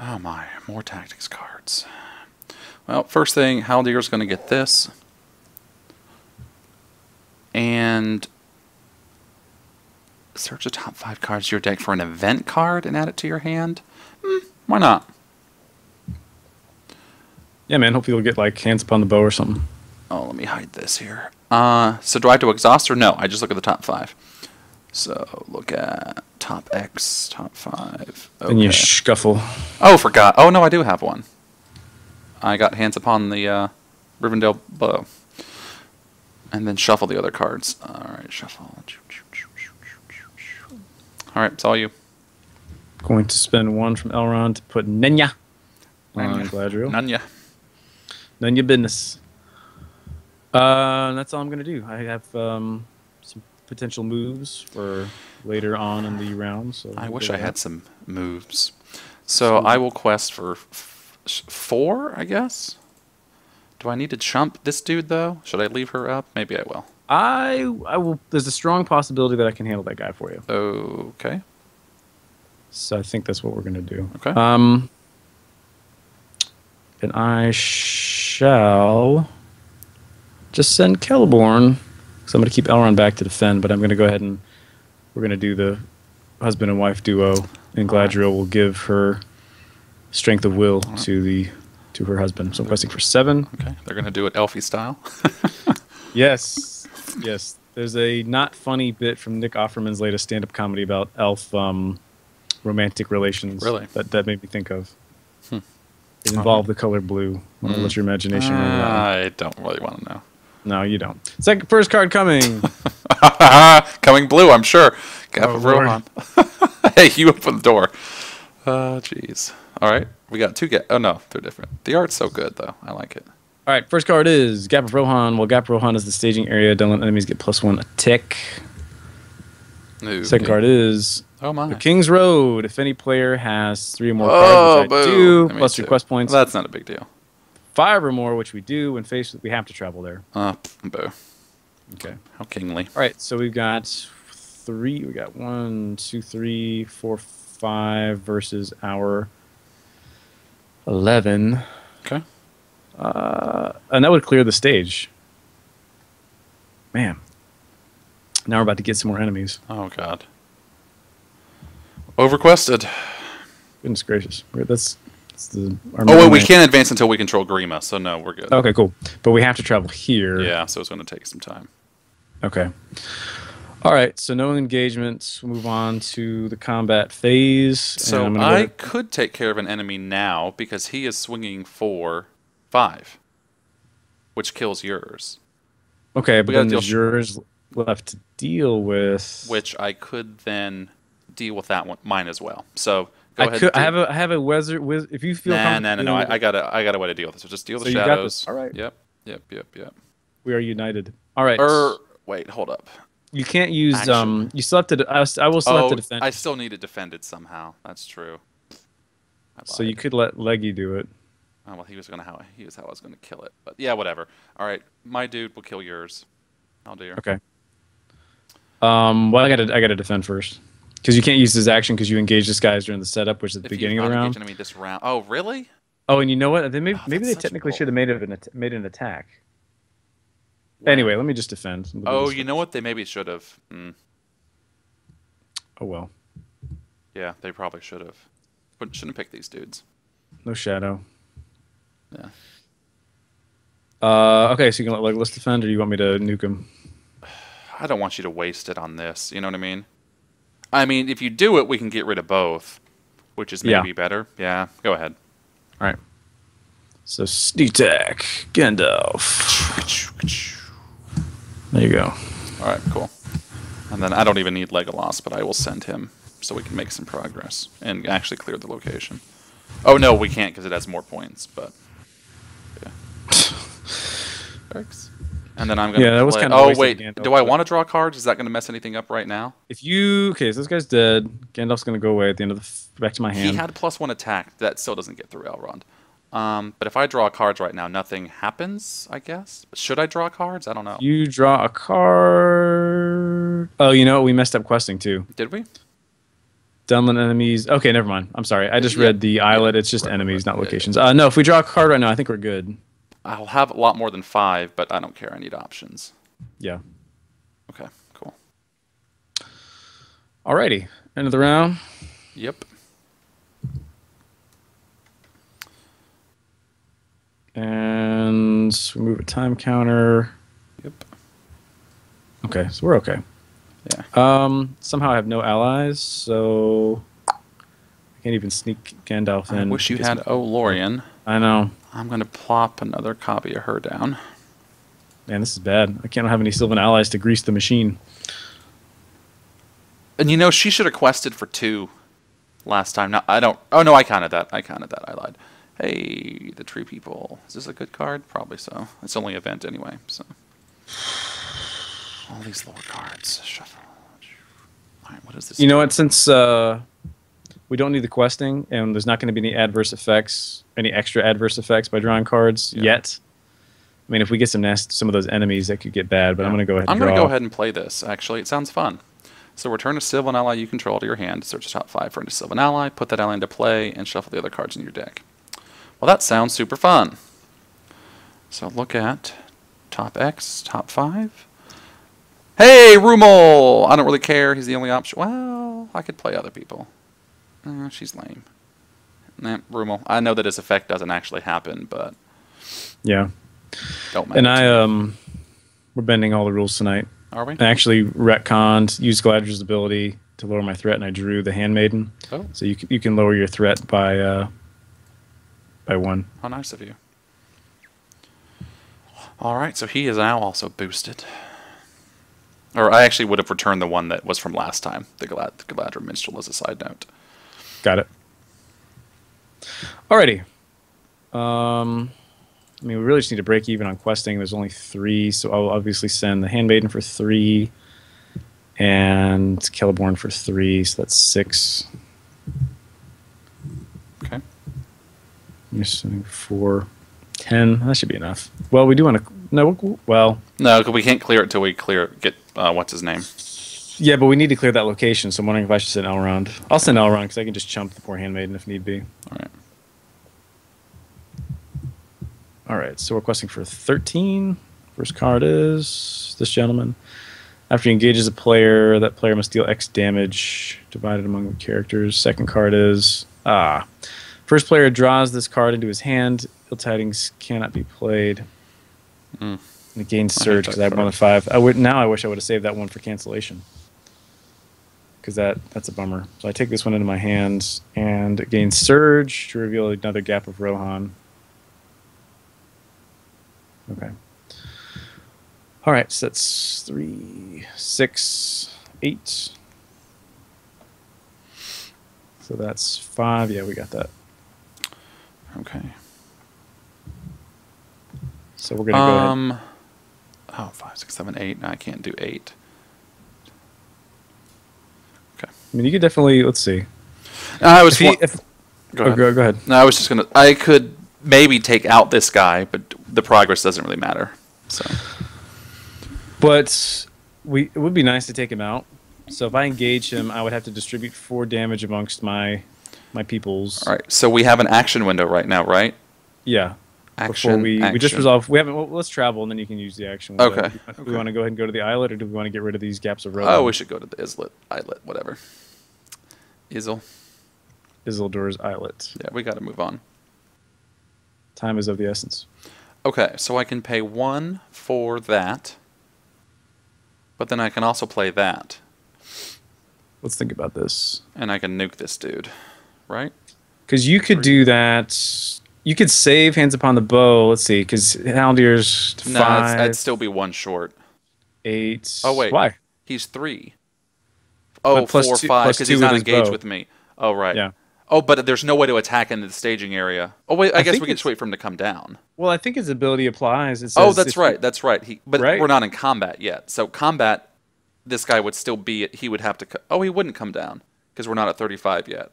Speaker 2: Oh my, more tactics cards. Well, first thing, Haldir's going to get this. And search the top 5 cards of your deck for an event card and add it to your hand. Why not?
Speaker 1: Yeah, man. Hopefully you'll get like Hands Upon the Bow or something.
Speaker 2: Oh, let me hide this here. So do I have to exhaust or no? I just look at the top 5. So look at top X, top 5. Okay.
Speaker 1: And you scuffle.
Speaker 2: Oh, forgot. Oh, no, I do have one. I got Hands Upon the Rivendell Bow. And then shuffle the other cards. All right, shuffle. All right, it's all you.
Speaker 1: Going to spend 1 from Elrond to put Nenya on Galadriel. None your business. That's all I'm going to do. I have some potential moves for later on in the round. So
Speaker 2: I wish I had some moves. So I will quest for 4, I guess. Do I need to chump this dude, though? Should I leave her up? Maybe I will.
Speaker 1: I will. There's a strong possibility that I can handle that guy for you.
Speaker 2: Okay.
Speaker 1: So I think that's what we're going to do.
Speaker 2: Okay.
Speaker 1: And I shall just send Celeborn. So I'm going to keep Elrond back to defend, but I'm going to go ahead and we're going to do the husband and wife duo, and Galadriel will give her strength of will to her husband. So I'm questing for 7.
Speaker 2: Okay. They're going to do it Elfie style.
Speaker 1: Yes. There's a not funny bit from Nick Offerman's latest stand-up comedy about Elf romantic relations
Speaker 2: Really?
Speaker 1: that made me think of. It involved the color blue. I'll let your imagination run with that one.
Speaker 2: I don't really want to know.
Speaker 1: No, you don't. First card coming.
Speaker 2: Coming blue, I'm sure. Gap
Speaker 1: Oh,
Speaker 2: of
Speaker 1: Lord.
Speaker 2: Rohan. Hey, you open the door. Jeez. All right, we got two. Oh no, they're different. The art's so good though. I like it.
Speaker 1: All right, first card is Gap of Rohan. Well, Gap of Rohan is the staging area. Dunland enemies get +1 a tick.
Speaker 2: Ooh,
Speaker 1: Second card is
Speaker 2: Oh my.
Speaker 1: the King's Road. If any player has 3 or more cards, which I do,
Speaker 2: I mean,
Speaker 1: plus 3 quest points.
Speaker 2: Well, that's not a big deal.
Speaker 1: 5 or more, which we do. When faced with, we have to travel there.
Speaker 2: Boo.
Speaker 1: Okay.
Speaker 2: How kingly.
Speaker 1: All right, so we've got 3. We got 1, 2, 3, 4, 5 versus our 11.
Speaker 2: Okay.
Speaker 1: And that would clear the stage. Man. Now we're about to get some more enemies.
Speaker 2: Oh god. Overquested.
Speaker 1: Goodness gracious. That's our
Speaker 2: Oh wait, we can't advance until we control Grima, so no, we're good.
Speaker 1: Okay, cool. But we have to travel here.
Speaker 2: Yeah, so it's going to take some time.
Speaker 1: Okay. All right, so no engagements. We'll move on to the combat phase.
Speaker 2: So I could take care of an enemy now because he is swinging for 5, which kills yours.
Speaker 1: Okay, but then
Speaker 2: deal
Speaker 1: there's yours left to deal with.
Speaker 2: Which I could then deal with that one, mine as well. So go ahead.
Speaker 1: I have a wizard. If you feel
Speaker 2: No. I got a way to deal with it. So just deal with the
Speaker 1: you got
Speaker 2: shadows.
Speaker 1: this. All right.
Speaker 2: Yep.
Speaker 1: We are united. All right.
Speaker 2: Wait, hold up.
Speaker 1: You can't use
Speaker 2: Action.
Speaker 1: You still have to. I will still have to defend.
Speaker 2: I still need it defended somehow. That's true.
Speaker 1: So you could let Leggy do it.
Speaker 2: Oh well, he was how I was gonna kill it. But yeah, whatever. All right, my dude will kill yours. I'll do your.
Speaker 1: Okay. Well, I gotta defend first because you can't use his action because you engage this guy during the setup, which is the beginning of the round.
Speaker 2: Enemy this round. Oh really?
Speaker 1: Oh, and you know what? Maybe they technically should have made an attack. Wow. Anyway, let me just defend.
Speaker 2: Oh, you know what? They maybe should have.
Speaker 1: Oh well.
Speaker 2: Yeah, they probably should have. But shouldn't pick these dudes.
Speaker 1: No shadow.
Speaker 2: Yeah.
Speaker 1: Okay, so you can let Legolas defend, or you want me to nuke him?
Speaker 2: I don't want you to waste it on this. You know what I mean? I mean, if you do it, we can get rid of both, which is maybe better. Yeah, go ahead.
Speaker 1: All right. So sneak attack, Gandalf. There you go.
Speaker 2: All right, cool. And then I don't even need Legolas, but I will send him so we can make some progress and actually clear the location. Oh no, we can't because it has more points. But yeah. Works. And then I'm gonna.
Speaker 1: Yeah, that was kind of.
Speaker 2: Oh wait, do I want to draw cards? Is that going to mess anything up right now?
Speaker 1: So this guy's dead. Gandalf's going to go away at the end of the back to my hand.
Speaker 2: He had +1 attack. That still doesn't get through Elrond. But if I draw cards right now, nothing happens, I guess. Should I draw cards? I don't know.
Speaker 1: You draw a card. Oh, you know what? We messed up questing too.
Speaker 2: Did we?
Speaker 1: Dunland enemies. Okay, never mind. I'm sorry. I just read the islet. It's just enemies, not locations. No, if we draw a card right now, I think we're good.
Speaker 2: I'll have a lot more than 5, but I don't care. I need options.
Speaker 1: Yeah.
Speaker 2: Okay, cool.
Speaker 1: Alrighty. End of the round.
Speaker 2: Yep.
Speaker 1: And remove a time counter.
Speaker 2: Yep.
Speaker 1: Okay, so we're okay.
Speaker 2: Yeah.
Speaker 1: Somehow I have no allies, so I can't even sneak Gandalf in.
Speaker 2: I wish you had Lorien.
Speaker 1: I know.
Speaker 2: I'm going to plop another copy of her down.
Speaker 1: Man, this is bad. I can't have any Sylvan allies to grease the machine.
Speaker 2: And you know, she should have quested for 2 last time. No, I don't. Oh, no, I counted that. I lied. Hey, the tree people. Is this a good card? Probably so. It's only event anyway, so. All these lower cards. Shuffle. All right, what is this?
Speaker 1: You know what? Since we don't need the questing, and there's not going to be any extra adverse effects by drawing cards yet. I mean, if we get some of those enemies, that could get bad. But I'm going to go ahead. I'm going to
Speaker 2: go ahead and play this. Actually, it sounds fun. So return a Sylvan ally you control to your hand. Search the top 5 for a Sylvan ally. Put that ally into play, and shuffle the other cards in your deck. Well, that sounds super fun. So look at top X, top 5. Hey, Rumel! I don't really care. He's the only option. Well, I could play other people. She's lame. Nah, Rumel. I know that his effect doesn't actually happen, but
Speaker 1: yeah.
Speaker 2: Don't matter.
Speaker 1: And we're bending all the rules tonight.
Speaker 2: Are we?
Speaker 1: I actually retconned, used Galadriel's ability, to lower my threat, and I drew the Handmaiden.
Speaker 2: Oh.
Speaker 1: So you can lower your threat by 1.
Speaker 2: How nice of you. All right, so he is now also boosted. Or I actually would have returned the one that was from last time, the Galadriel Minstrel, as a side note.
Speaker 1: Got it. Alrighty. I mean, we really just need to break even on questing. There's only 3, so I'll obviously send the Handmaiden for 3 and Celeborn for 3, so that's 6.
Speaker 2: Okay.
Speaker 1: You're sending 4, 10. That should be enough. Well, we do want to. No, well.
Speaker 2: No, we can't clear it until we get what's his name.
Speaker 1: Yeah, but we need to clear that location, so I'm wondering if I should send Elrond. I'll send Elrond because I can just chump the poor Handmaiden if need be.
Speaker 2: All right.
Speaker 1: All right, so we're questing for 13. First card is this gentleman. After he engages a player, that player must deal X damage divided among the characters. Second card is... First player draws this card into his hand. Ill Tidings cannot be played. And it gains Surge because I have 1 of 5. Now I wish I would have saved that one for cancellation. Because that's a bummer. So I take this one into my hand, and it gains Surge to reveal another Gap of Rohan. Okay. All right, so that's 3, 6, 8. So that's 5. Yeah, we got that.
Speaker 2: Okay.
Speaker 1: So we're gonna go ahead.
Speaker 2: Oh, 5, 6, 7, 8. No, I can't do 8. Okay.
Speaker 1: I mean, you could definitely. Let's see.
Speaker 2: I was.
Speaker 1: Go ahead. Go ahead.
Speaker 2: No, I was just gonna. I could maybe take out this guy, but the progress doesn't really matter. So.
Speaker 1: But it would be nice to take him out. So if I engage him, I would have to distribute 4 damage amongst my peoples.
Speaker 2: All right. So we have an action window right now, right?
Speaker 1: Yeah.
Speaker 2: Action.
Speaker 1: We just resolve. We haven't. Well, let's travel, and then you can use the action window.
Speaker 2: Okay.
Speaker 1: Do we want to go ahead and go to the islet, or do we want to get rid of these gaps of road?
Speaker 2: Oh, we should go to the islet, whatever.
Speaker 1: Isildur's islet.
Speaker 2: Yeah, we got to move on.
Speaker 1: Time is of the essence.
Speaker 2: Okay, so I can pay 1 for that, but then I can also play that.
Speaker 1: Let's think about this.
Speaker 2: And I can nuke this dude, right?
Speaker 1: Because you could do that. You could save Hands Upon the Bow. Let's see, because Haldir's 5.
Speaker 2: No, I'd still be 1 short.
Speaker 1: 8.
Speaker 2: Oh, wait.
Speaker 1: Why?
Speaker 2: He's 3. Oh,
Speaker 1: but plus
Speaker 2: 4,
Speaker 1: 2,
Speaker 2: 5,
Speaker 1: plus
Speaker 2: because
Speaker 1: 2
Speaker 2: he's not
Speaker 1: with his
Speaker 2: engaged
Speaker 1: bow.
Speaker 2: with me. Oh, right.
Speaker 1: Yeah.
Speaker 2: Oh, but there's no way to attack into the staging area. Oh, wait, I guess
Speaker 1: think
Speaker 2: we can just wait for him to come down.
Speaker 1: Well, I think his ability applies. It says
Speaker 2: Oh, that's right. That's right. But
Speaker 1: Right?
Speaker 2: we're not in combat yet. So combat, this guy would still be... He would have to... Oh, he wouldn't come down because we're not at 35 yet.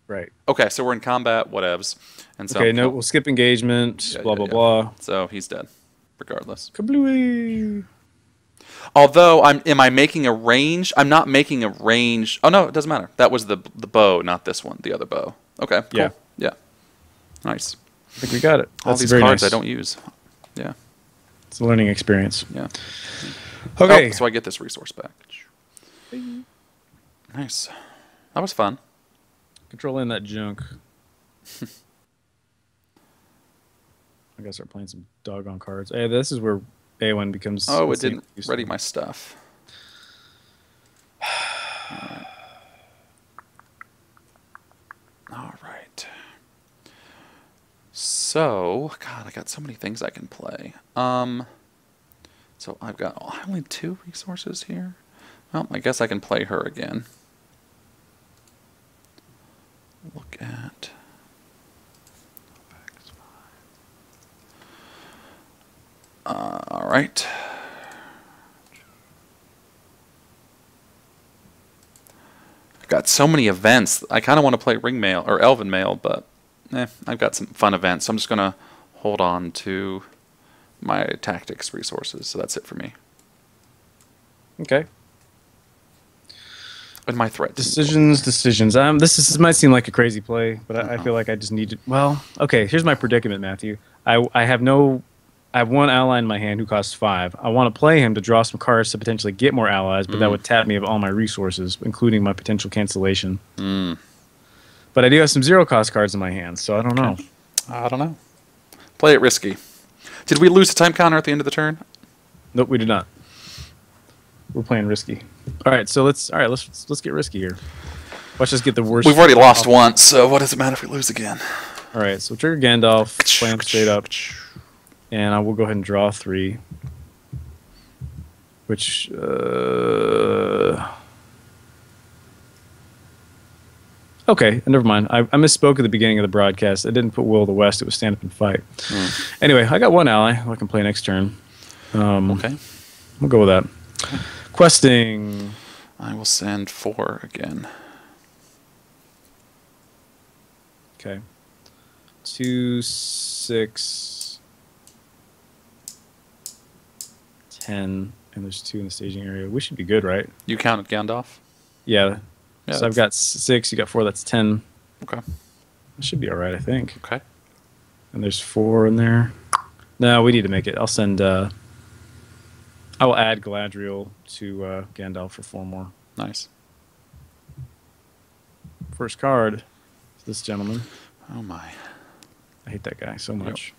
Speaker 1: Right.
Speaker 2: Okay, so we're in combat, whatevs. And so
Speaker 1: Okay, no, we'll skip engagement,
Speaker 2: Yeah,
Speaker 1: blah,
Speaker 2: yeah,
Speaker 1: blah,
Speaker 2: yeah.
Speaker 1: blah.
Speaker 2: So he's dead, regardless.
Speaker 1: Kablooey.
Speaker 2: Although, am I making a range? I'm not making a range. Oh, no, it doesn't matter. That was the bow, not this one, the other bow. Okay, cool.
Speaker 1: Yeah.
Speaker 2: Yeah. Nice.
Speaker 1: I think we got it.
Speaker 2: All
Speaker 1: That's
Speaker 2: these
Speaker 1: very
Speaker 2: cards
Speaker 1: nice.
Speaker 2: I don't use. Yeah.
Speaker 1: It's a learning experience.
Speaker 2: Yeah.
Speaker 1: Okay.
Speaker 2: Oh, so I get this resource back. Nice. That was fun.
Speaker 1: Control in that junk. I gotta start playing some doggone cards. Hey, this is where Aowen becomes...
Speaker 2: Oh, it
Speaker 1: let's see,
Speaker 2: didn't
Speaker 1: useful.
Speaker 2: ready my stuff. All right. So, God, I got so many things I can play. So I've got only 2 resources here. Well, I guess I can play her again. Look at... all right. I've got so many events. I kind of want to play Ring Mail or Elven Mail, but I've got some fun events. So I'm just going to hold on to my tactics resources. So that's it for me.
Speaker 1: Okay.
Speaker 2: And my threat.
Speaker 1: Decisions. This might seem like a crazy play, but I feel like I just need to... Well, okay, here's my predicament, Matthew. I have 1 ally in my hand who costs 5. I want to play him to draw some cards to potentially get more allies, but that would tap me of all my resources, including my potential cancellation. But I do have some 0-cost cards in my hand, so I don't know.
Speaker 2: I don't know. Play it risky. Did we lose the time counter at the end of the turn?
Speaker 1: Nope, we did not. We're playing risky. All right, so let's get risky here. Let's just get the worst.
Speaker 2: We've already lost once, so what does it matter if we lose again?
Speaker 1: All right, so trigger Gandalf, play him straight up, and I will go ahead and draw 3. Which okay, never mind. I misspoke at the beginning of the broadcast. I didn't put Will of the West. It was Stand Up and Fight. Anyway, I got 1 ally who I can play next turn.
Speaker 2: Okay.
Speaker 1: We'll go with that. Questing.
Speaker 2: I will send 4 again.
Speaker 1: Okay. 2, 6, 10, and there's 2 in the staging area. We should be good, right?
Speaker 2: You counted Gandalf?
Speaker 1: Yeah. So I've got 6, you got 4, that's 10.
Speaker 2: Okay.
Speaker 1: That should be all right, I think.
Speaker 2: Okay.
Speaker 1: And there's 4 in there. No, we need to make it. I'll send... I will add Galadriel to Gandalf for 4 more.
Speaker 2: Nice.
Speaker 1: First card is this gentleman.
Speaker 2: Oh, my.
Speaker 1: I hate that guy so much.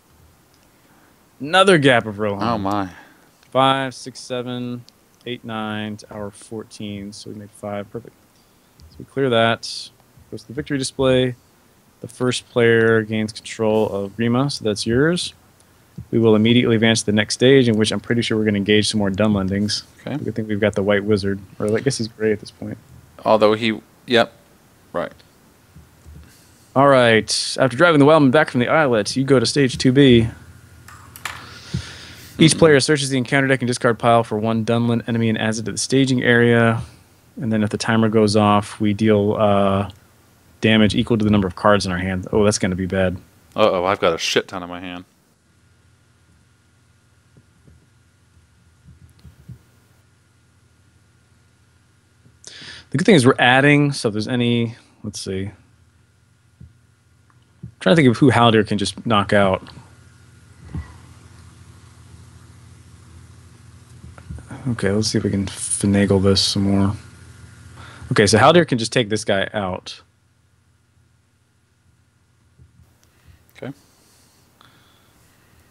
Speaker 1: Yep. Another Gap of Rohan.
Speaker 2: Oh, my.
Speaker 1: 5, 6, 7, 8, 9 to our 14. So we make 5. Perfect. So we clear that. Goes to the victory display. The first player gains control of Grima, so that's yours. We will immediately advance to the next stage, in which I'm pretty sure we're going to engage some more Dunlandings. Okay. I think we've got the White Wizard. Or I guess he's gray at this point.
Speaker 2: Although he... Yep. Right.
Speaker 1: All right. After driving the Wildman back from the islet, you go to stage 2B. Each player searches the encounter deck and discard pile for 1 Dunland enemy and adds it to the staging area. And then if the timer goes off, we deal damage equal to the number of cards in our hand. Oh, that's going to be bad.
Speaker 2: Uh-oh, I've got a shit ton in my hand.
Speaker 1: The good thing is we're adding, so if there's any... Let's see. I'm trying to think of who Haldir can just knock out. Okay, let's see if we can finagle this some more. Okay, so Haldir can just take this guy out.
Speaker 2: Okay.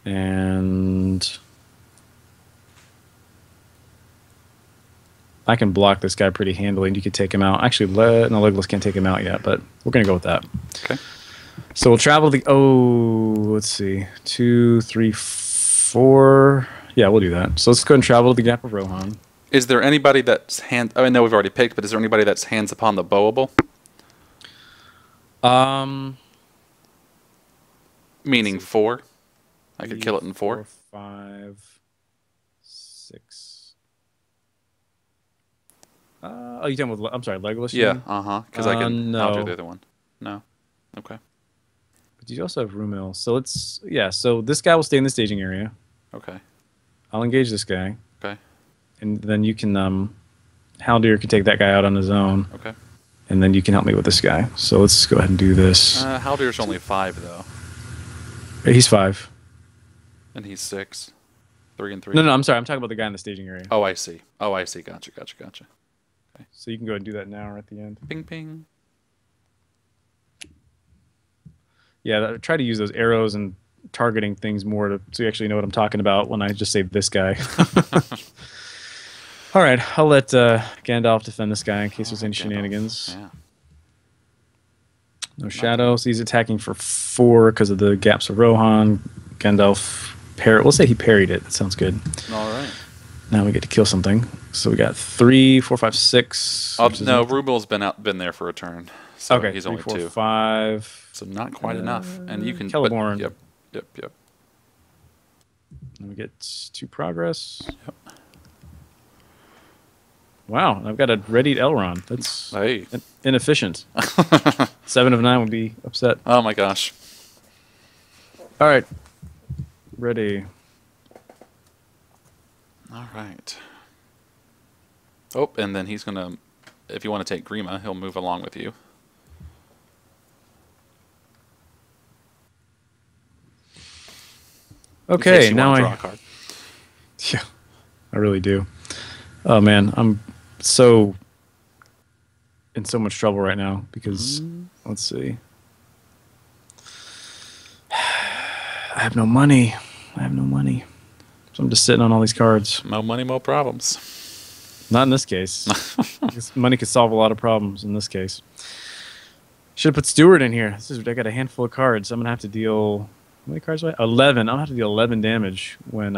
Speaker 1: And I can block this guy pretty handily, and you can take him out. Actually, no, Legolas can't take him out yet, but we're going to go with that.
Speaker 2: Okay.
Speaker 1: So we'll travel the... Oh, let's see. 2, 3, 4... Yeah, we'll do that. So let's go ahead and travel to the Gap of Rohan.
Speaker 2: Is there anybody that's hand... I know we've already picked, but is there anybody that's hands upon the bowable? Meaning 4? I could kill it in 4?
Speaker 1: 4, 5, 6... oh, you talking with... I'm sorry, Legolas?
Speaker 2: Yeah, uh-huh. Because I can...
Speaker 1: No.
Speaker 2: I'll do the other one. No. Okay.
Speaker 1: But you also have Rumil. So let's... Yeah, so this guy will stay in the staging area.
Speaker 2: Okay.
Speaker 1: I'll engage this guy.
Speaker 2: Okay.
Speaker 1: And then you can... Haldir can take that guy out on his own.
Speaker 2: Okay.
Speaker 1: And then you can help me with this guy. So let's go ahead and do this.
Speaker 2: Haldir's only 5, though.
Speaker 1: He's 5.
Speaker 2: And he's 6. 3 and 3.
Speaker 1: No, I'm sorry. I'm talking about the guy in the staging area.
Speaker 2: Oh, I see. Oh, I see. Gotcha. Okay.
Speaker 1: So you can go ahead and do that now or at the end.
Speaker 2: Ping, ping.
Speaker 1: Yeah, try to use those arrows and targeting things more so you actually know what I'm talking about when I just say this guy. All right, I'll let Gandalf defend this guy in case there's any shenanigans.
Speaker 2: Yeah.
Speaker 1: No shadow, so he's attacking for 4 because of the Gaps of Rohan. Gandalf, we'll say he parried it. That sounds good.
Speaker 2: All right.
Speaker 1: Now we get to kill something. So we got 3, 4, 5, 6.
Speaker 2: No, Rubil's been there for a turn. So
Speaker 1: okay,
Speaker 2: he's
Speaker 1: 3,
Speaker 2: only
Speaker 1: 4,
Speaker 2: 2.
Speaker 1: 5.
Speaker 2: So not quite enough. And you can...
Speaker 1: Celeborn.
Speaker 2: Yep.
Speaker 1: And we get 2 progress.
Speaker 2: Yep.
Speaker 1: Wow, I've got a readied Elrond. That's inefficient. 7 of 9 would be upset.
Speaker 2: Oh my gosh.
Speaker 1: All right. Ready.
Speaker 2: All right. Oh, and then he's going to... If you want to take Grima, he'll move along with you.
Speaker 1: Okay, now
Speaker 2: draw a card.
Speaker 1: Yeah, I really do. Oh man, I'm so in so much trouble right now because let's see. I have no money. So I'm just sitting on all these cards.
Speaker 2: No money, no problems.
Speaker 1: Not in this case. This money could solve a lot of problems in this case. Should have put Steward in here. I got a handful of cards. I'm gonna have to deal. How many cards do I have? 11. I'm gonna have to deal 11 damage when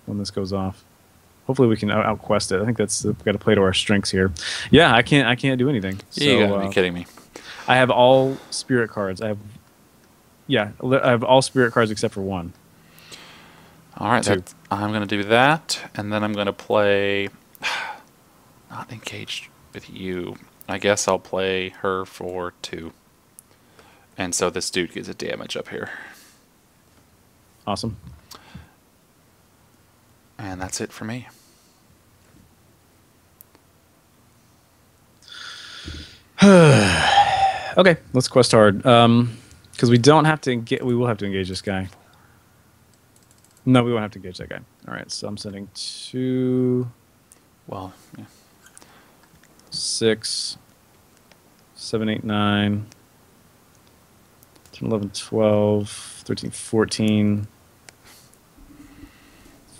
Speaker 1: this goes off. Hopefully we can outquest it. I think we've got to play to our strengths here. Yeah, I can't do anything.
Speaker 2: You gotta be kidding me.
Speaker 1: I have all spirit cards. I have all spirit cards except for one.
Speaker 2: All right, I'm going to do that, and then I'm going to play... Not engaged with you. I guess I'll play her for 2. And so this dude gets a damage up here.
Speaker 1: Awesome.
Speaker 2: And that's it for me.
Speaker 1: Okay, let's quest hard. Because we don't have to we will have to engage this guy. No, we won't have to engage that guy. All right, so I'm sending 2.
Speaker 2: Well, yeah.
Speaker 1: 6, 7, 8, 9, 10, 11, 12, 13, 14,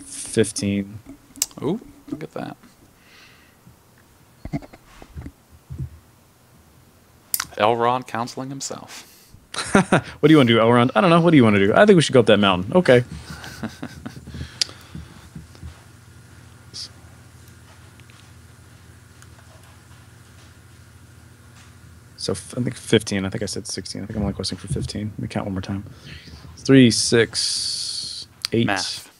Speaker 1: 15.
Speaker 2: Ooh, look at that. Elrond counseling himself.
Speaker 1: What do you want to do, Elrond? I don't know. What do you want to do? I think we should go up that mountain. Okay. So I think 15. I think I said 16. I think I'm only questing for 15. Let me count one more time. 3, 6, 8,
Speaker 2: Math.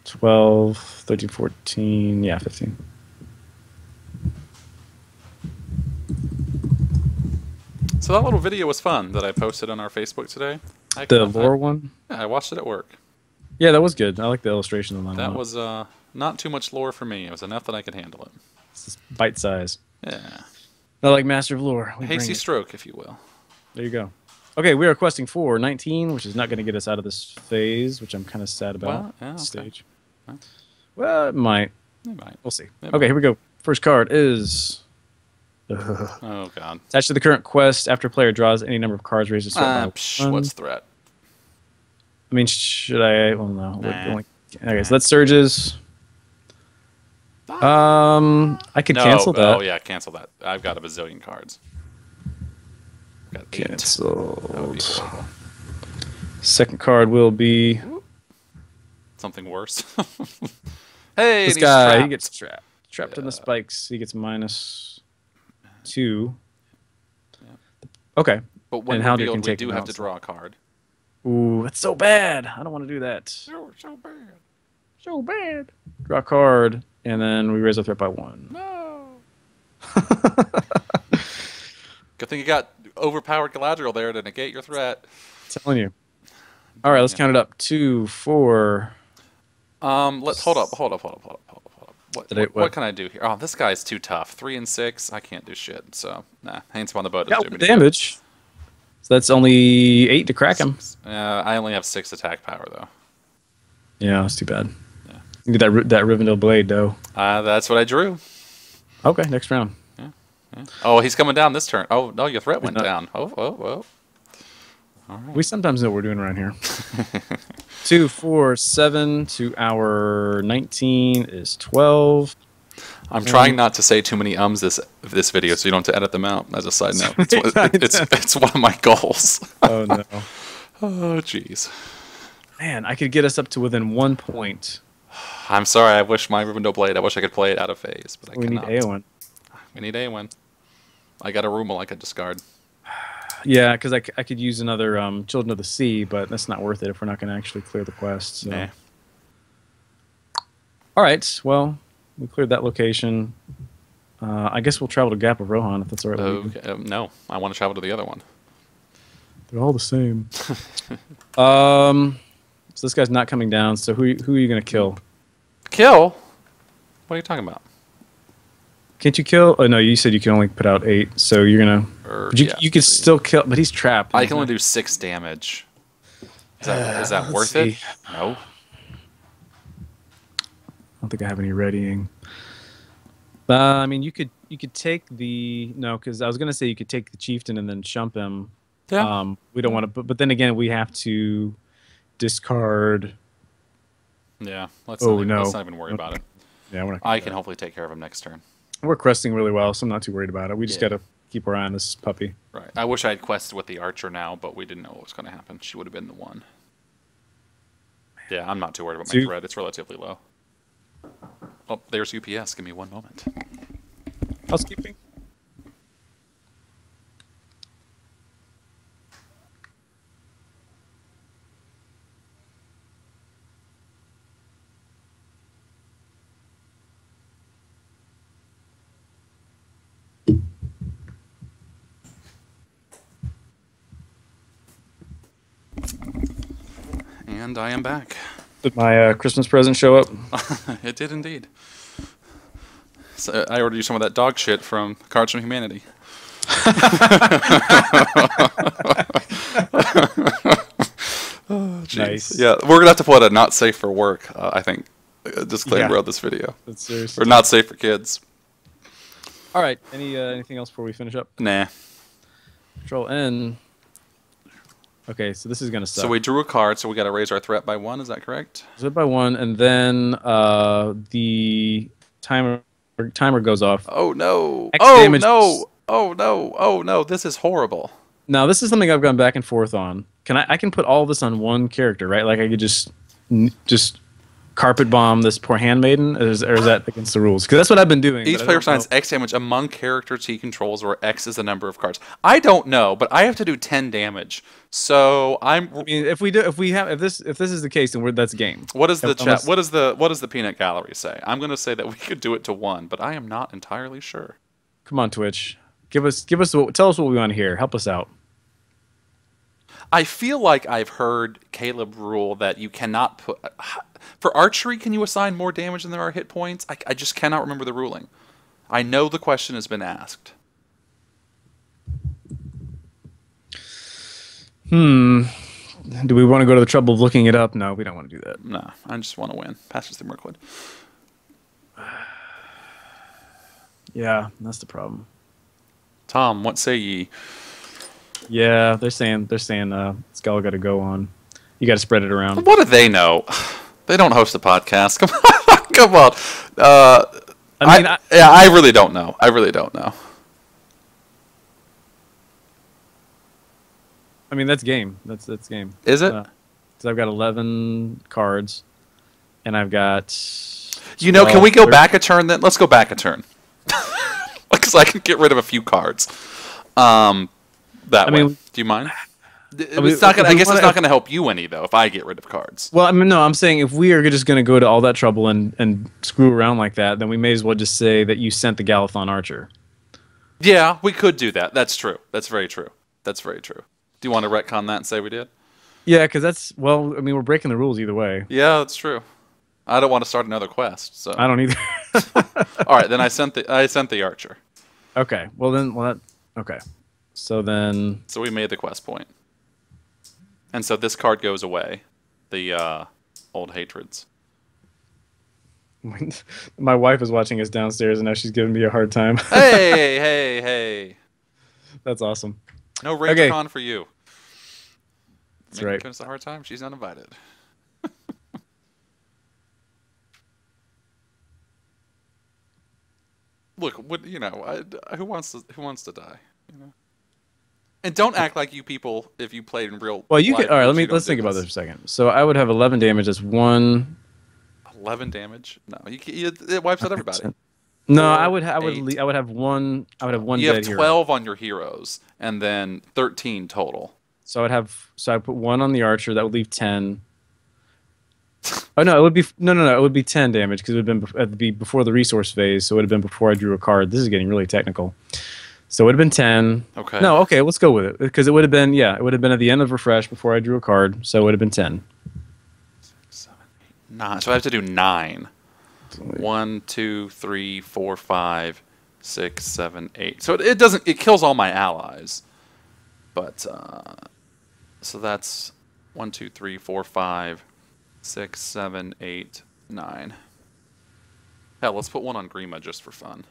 Speaker 1: 12, 13, 14. Yeah, 15.
Speaker 2: So that little video was fun that I posted on our Facebook today.
Speaker 1: The lore one?
Speaker 2: Yeah, I watched it at work.
Speaker 1: Yeah, that was good. I like the illustration of
Speaker 2: that. That was not too much lore for me. It was enough that I could handle it.
Speaker 1: It's just bite size.
Speaker 2: Yeah.
Speaker 1: Not like Master of Lore.
Speaker 2: Hasty stroke, if you will.
Speaker 1: There you go. Okay, we are questing for 19, which is not going to get us out of this phase, which I'm kind of sad about.
Speaker 2: Well, yeah, okay.
Speaker 1: Stage. Well, it might.
Speaker 2: It might.
Speaker 1: We'll see.
Speaker 2: It
Speaker 1: Okay,
Speaker 2: might.
Speaker 1: here we go. First card is...
Speaker 2: Oh, God.
Speaker 1: Attached to the current quest, after player draws any number of cards, raises threat by 1.
Speaker 2: What's threat?
Speaker 1: I mean, should I... Well, no.
Speaker 2: Nah.
Speaker 1: Okay, so that's Surges. I could cancel that.
Speaker 2: Oh, yeah, cancel that. I've got a bazillion cards. I've got 8.
Speaker 1: Canceled.
Speaker 2: That would be horrible.
Speaker 1: Second card will be...
Speaker 2: Something worse. Hey,
Speaker 1: this
Speaker 2: he's
Speaker 1: guy,
Speaker 2: trapped.
Speaker 1: he gets trapped. Trapped in the spikes. He gets -2.
Speaker 2: Yeah.
Speaker 1: Okay.
Speaker 2: But when
Speaker 1: and
Speaker 2: revealed, we do have to draw a card.
Speaker 1: Ooh, that's so bad. I don't want to do that.
Speaker 2: So bad.
Speaker 1: So bad. Draw a card, and then we raise our threat by 1.
Speaker 2: No. Good thing you got overpowered Galadriel there to negate your threat.
Speaker 1: Telling you. All right, let's count it up. 2, 4.
Speaker 2: Let's hold up. What can I do here? Oh, this guy's too tough. 3 and 6. I can't do shit. So nah, hands on the boat.
Speaker 1: Got damage. So that's only 8 to crack him.
Speaker 2: I only have 6 attack power though.
Speaker 1: Yeah, that's too bad.
Speaker 2: Yeah.
Speaker 1: You get that Rivendell blade though.
Speaker 2: That's what I drew.
Speaker 1: Okay, next round.
Speaker 2: Yeah. Oh, he's coming down this turn. Oh no, your threat went down. Oh. All right.
Speaker 1: We sometimes know what we're doing around here. 2, 4, 7 to our 19 is 12.
Speaker 2: I'm trying not to say too many ums this video, so you don't have to edit them out. As a side note, it's one of my goals.
Speaker 1: Oh no.
Speaker 2: Oh jeez.
Speaker 1: Man, I could get us up to within 1 point.
Speaker 2: I'm sorry. I wish my Rivendell blade. I wish I could play it out of phase, but I cannot.
Speaker 1: We need Eowyn.
Speaker 2: We need Eowyn. I got a Rumel I could discard.
Speaker 1: Yeah, because I could use another Children of the Sea, but that's not worth it if we're not going to actually clear the quest. So.
Speaker 2: Nah.
Speaker 1: All right, well, we cleared that location. I guess we'll travel to Gap of Rohan if that's all right with you.
Speaker 2: Okay. No, I want to travel to the other one.
Speaker 1: They're all the same. So this guy's not coming down, so who are you going to kill?
Speaker 2: Kill? What are you talking about?
Speaker 1: Can't you kill? Oh, no, you said you can only put out 8, so you're going to... You could still kill, but he's trapped.
Speaker 2: I can only do 6 damage. Is that worth it? No.
Speaker 1: I don't think I have any readying. I mean, you could take the... No, because I was going to say you could take the chieftain and then shump him.
Speaker 2: Yeah.
Speaker 1: We don't want to... But then again, we have to discard...
Speaker 2: Yeah. Let's not even worry about it.
Speaker 1: Yeah, we're not gonna
Speaker 2: I
Speaker 1: do
Speaker 2: can
Speaker 1: that.
Speaker 2: hopefully take care of him next turn.
Speaker 1: We're questing really well, so I'm not too worried about it. We just
Speaker 2: Yeah.
Speaker 1: got to keep our eye on this puppy.
Speaker 2: Right. I wish I had quested with the archer now, but we didn't know what was going to happen. She would have been the one. Yeah, I'm not too worried about my threat. It's relatively low. Oh, there's UPS. Give me one moment.
Speaker 1: Housekeeping.
Speaker 2: And I am back.
Speaker 1: Did my Christmas present show up?
Speaker 2: It did indeed. So I ordered you some of that dog shit from Cards from Humanity. Oh,
Speaker 1: Nice.
Speaker 2: Yeah, we're gonna have to put a not safe for work. I think disclaimer
Speaker 1: Yeah.
Speaker 2: of this video.
Speaker 1: That's serious.
Speaker 2: Or not safe for kids.
Speaker 1: All right. Anything else before we finish up?
Speaker 2: Nah.
Speaker 1: Control N. Okay, so this is gonna suck.
Speaker 2: So we drew a card, so we got to raise our threat by 1. Is that correct?
Speaker 1: Zip by 1, and then the timer goes off.
Speaker 2: Oh no!
Speaker 1: X
Speaker 2: Oh
Speaker 1: damage-
Speaker 2: no! Oh no! Oh no! This is horrible.
Speaker 1: Now this is something I've gone back and forth on. I can put all this on one character, right? Like I could just carpet bomb this poor handmaiden, or is that against the rules? Because that's what I've been doing.
Speaker 2: Each
Speaker 1: but I
Speaker 2: player
Speaker 1: don't know.
Speaker 2: assigns X damage among characters he controls, where X is the number of cards. I don't know, but I have to do 10 damage. So
Speaker 1: I mean, if this is the case, then that's game.
Speaker 2: What does the
Speaker 1: Unless-
Speaker 2: chat? What does the peanut gallery say? I'm going to say that we could do it to 1, but I am not entirely sure.
Speaker 1: Come on, Twitch. Tell us what we want to hear. Help us out.
Speaker 2: I feel like I've heard Caleb rule that you cannot put for archery. Can you assign more damage than there are hit points? I just cannot remember the ruling. I know the question has been asked.
Speaker 1: Do we want to go to the trouble of looking it up? No, we don't want to do that.
Speaker 2: No, I just want to win. Passes the Merkwood.
Speaker 1: Yeah, that's the problem.
Speaker 2: Tom, what say ye?
Speaker 1: Yeah, they're saying Skull got to go on. You got to spread it around.
Speaker 2: What do they know? They don't host a podcast. Come on, come on. I really don't know. I really don't know.
Speaker 1: I mean, that's game. That's game.
Speaker 2: Is it?
Speaker 1: So I've got 11 cards, and I've got.
Speaker 2: Can we go back a turn then? Let's go back a turn. Because I can get rid of a few cards. That way. Do you mind? It's not gonna, I guess it's not going to help you any, though, if I get rid of cards.
Speaker 1: Well, I mean, no, I'm saying if we are just going to go to all that trouble and screw around like that, then we may as well just say that you sent the Galathon Archer.
Speaker 2: Yeah, we could do that. That's true. That's very true. That's very true. Do you want to retcon that and say we did?
Speaker 1: Yeah, because we're breaking the rules either way.
Speaker 2: Yeah, that's true. I don't want to start another quest, so.
Speaker 1: I don't either.
Speaker 2: All right, then I sent the archer.
Speaker 1: Okay. Okay. So then.
Speaker 2: So we made the quest point. And so this card goes away. The old hatreds.
Speaker 1: My wife is watching us downstairs, and now she's giving me a hard time.
Speaker 2: Hey.
Speaker 1: That's awesome.
Speaker 2: No Ranger Con for you.
Speaker 1: That's right.
Speaker 2: Giving us a hard time. She's uninvited. Look, who wants to die? And don't act like you people, if you played in real.
Speaker 1: Well, you could. All right, let's think about this for a second. So I would have 11 damage as one.
Speaker 2: 11 damage? No, it wipes out everybody.
Speaker 1: No, I would have one. I would have one.
Speaker 2: You have 12 on your heroes, and then 13 total.
Speaker 1: So I put 1 on the archer. That would leave 10. Oh no, it would be no. It would be 10 damage because it would be before the resource phase. So it would have been before I drew a card. This is getting really technical. So it would have been 10.
Speaker 2: Okay.
Speaker 1: No, okay, let's go with it because it would have been at the end of refresh before I drew a card. So it would have been 10.
Speaker 2: 6, 7, 8, 9. So I have to do 9. 1, 2, 3, 4, 5, 6, 7, 8. So it doesn't. It kills all my allies. But so that's 1, 2, 3, 4, 5, 6, 7, 8, 9. Hell, let's put 1 on Grima just for fun.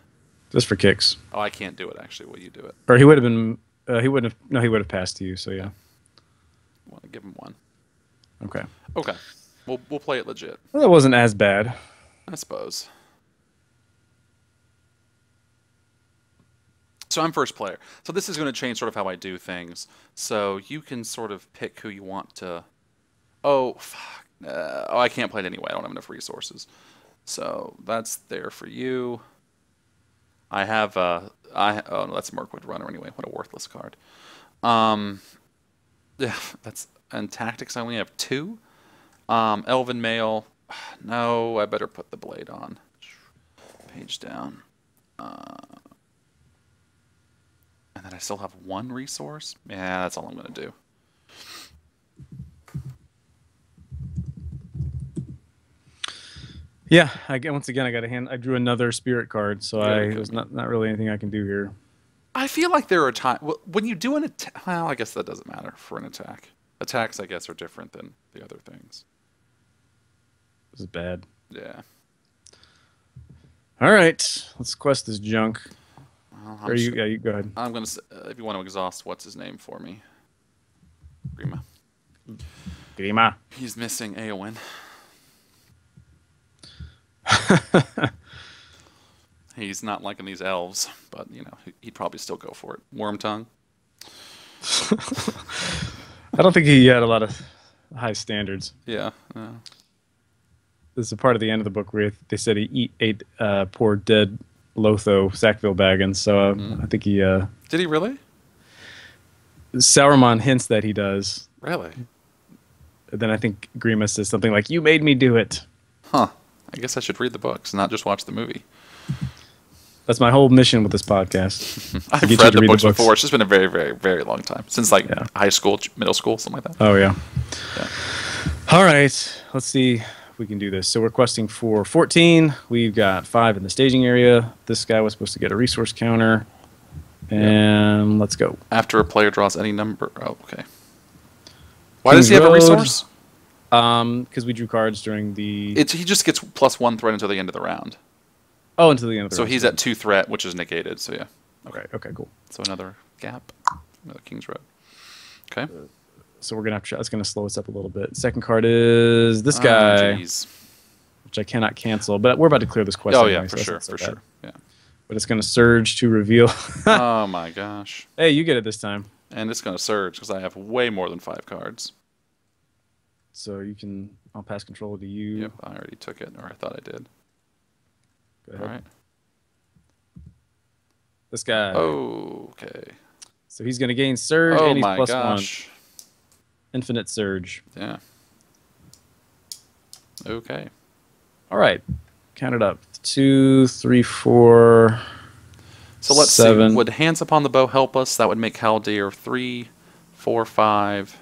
Speaker 1: Just for kicks.
Speaker 2: Oh, I can't do it. Actually, will you do it?
Speaker 1: Or he would have been. He wouldn't have. No, he would have passed to you. So yeah.
Speaker 2: I want to give him 1.
Speaker 1: Okay.
Speaker 2: Okay. We'll play it legit.
Speaker 1: Well, that wasn't as bad.
Speaker 2: I suppose. So I'm first player. So this is going to change sort of how I do things. So you can sort of pick who you want to. Oh, fuck. Oh, I can't play it anyway. I don't have enough resources. So that's there for you. I have oh no, that's Mirkwood Runner anyway. What a worthless card. Yeah, that's and tactics. I only have 2. Elven Mail. No, I better put the blade on. Page down. And then I still have 1 resource. Yeah, that's all I'm gonna do.
Speaker 1: Yeah, once again I got a hand. I drew another spirit card, so there's not really anything I can do here.
Speaker 2: I feel like there are times when you do an attack. Well, I guess that doesn't matter for an attack. Attacks, I guess, are different than the other things.
Speaker 1: This is bad.
Speaker 2: Yeah.
Speaker 1: All right, let's quest this junk.
Speaker 2: Well,
Speaker 1: yeah, you go ahead.
Speaker 2: I'm gonna. If you want to exhaust, what's his name for me? Grima.
Speaker 1: Grima.
Speaker 2: He's missing Eowyn. He's not liking these elves, but you know he'd probably still go for it. Worm tongue.
Speaker 1: I don't think he had a lot of high standards.
Speaker 2: Yeah.
Speaker 1: This is a part of the end of the book where they said he ate poor dead Lotho Sackville Baggins. So I think he.
Speaker 2: Did he really?
Speaker 1: Sauron hints that he does.
Speaker 2: Really?
Speaker 1: Then I think Grima says something like, "You made me do it."
Speaker 2: Huh. I guess I should read the books, not just watch the movie.
Speaker 1: That's my whole mission with this podcast.
Speaker 2: I've read the books before. It's just been a very, very, very long time. Since like high school, middle school, something like that.
Speaker 1: Oh, yeah. All right. Let's see if we can do this. So we're questing for 14. We've got 5 in the staging area. This guy was supposed to get a resource counter. And let's go.
Speaker 2: After a player draws any number. Oh, okay. Why does he have a resource?
Speaker 1: Because we drew cards during the...
Speaker 2: He just gets +1 threat until the end of the round.
Speaker 1: Oh, until the end of the round.
Speaker 2: So he's at 2 threat, which is negated. So yeah.
Speaker 1: Okay, cool.
Speaker 2: So another gap. Another King's Road. Okay.
Speaker 1: So we're going to have to... That's going to slow us up a little bit. Second card is this guy.
Speaker 2: Geez.
Speaker 1: Which I cannot cancel. But we're about to clear this quest
Speaker 2: Oh,
Speaker 1: anyway,
Speaker 2: yeah, for sure. Yeah.
Speaker 1: But it's going to surge to reveal.
Speaker 2: Oh, my gosh.
Speaker 1: Hey, you get it this time.
Speaker 2: And it's going to surge because I have way more than 5 cards.
Speaker 1: So you can... I'll pass control to you.
Speaker 2: Yep, I already took it, or I thought I did.
Speaker 1: Go ahead.
Speaker 2: All right.
Speaker 1: This guy.
Speaker 2: Okay.
Speaker 1: So he's going to gain surge, and he's +1. Infinite surge.
Speaker 2: Yeah. Okay.
Speaker 1: All right. Count it up. 2, 3, 4.
Speaker 2: So let's
Speaker 1: 7.
Speaker 2: see. Would Hands Upon the Bow help us? That would make Haldir 3, 4, 5,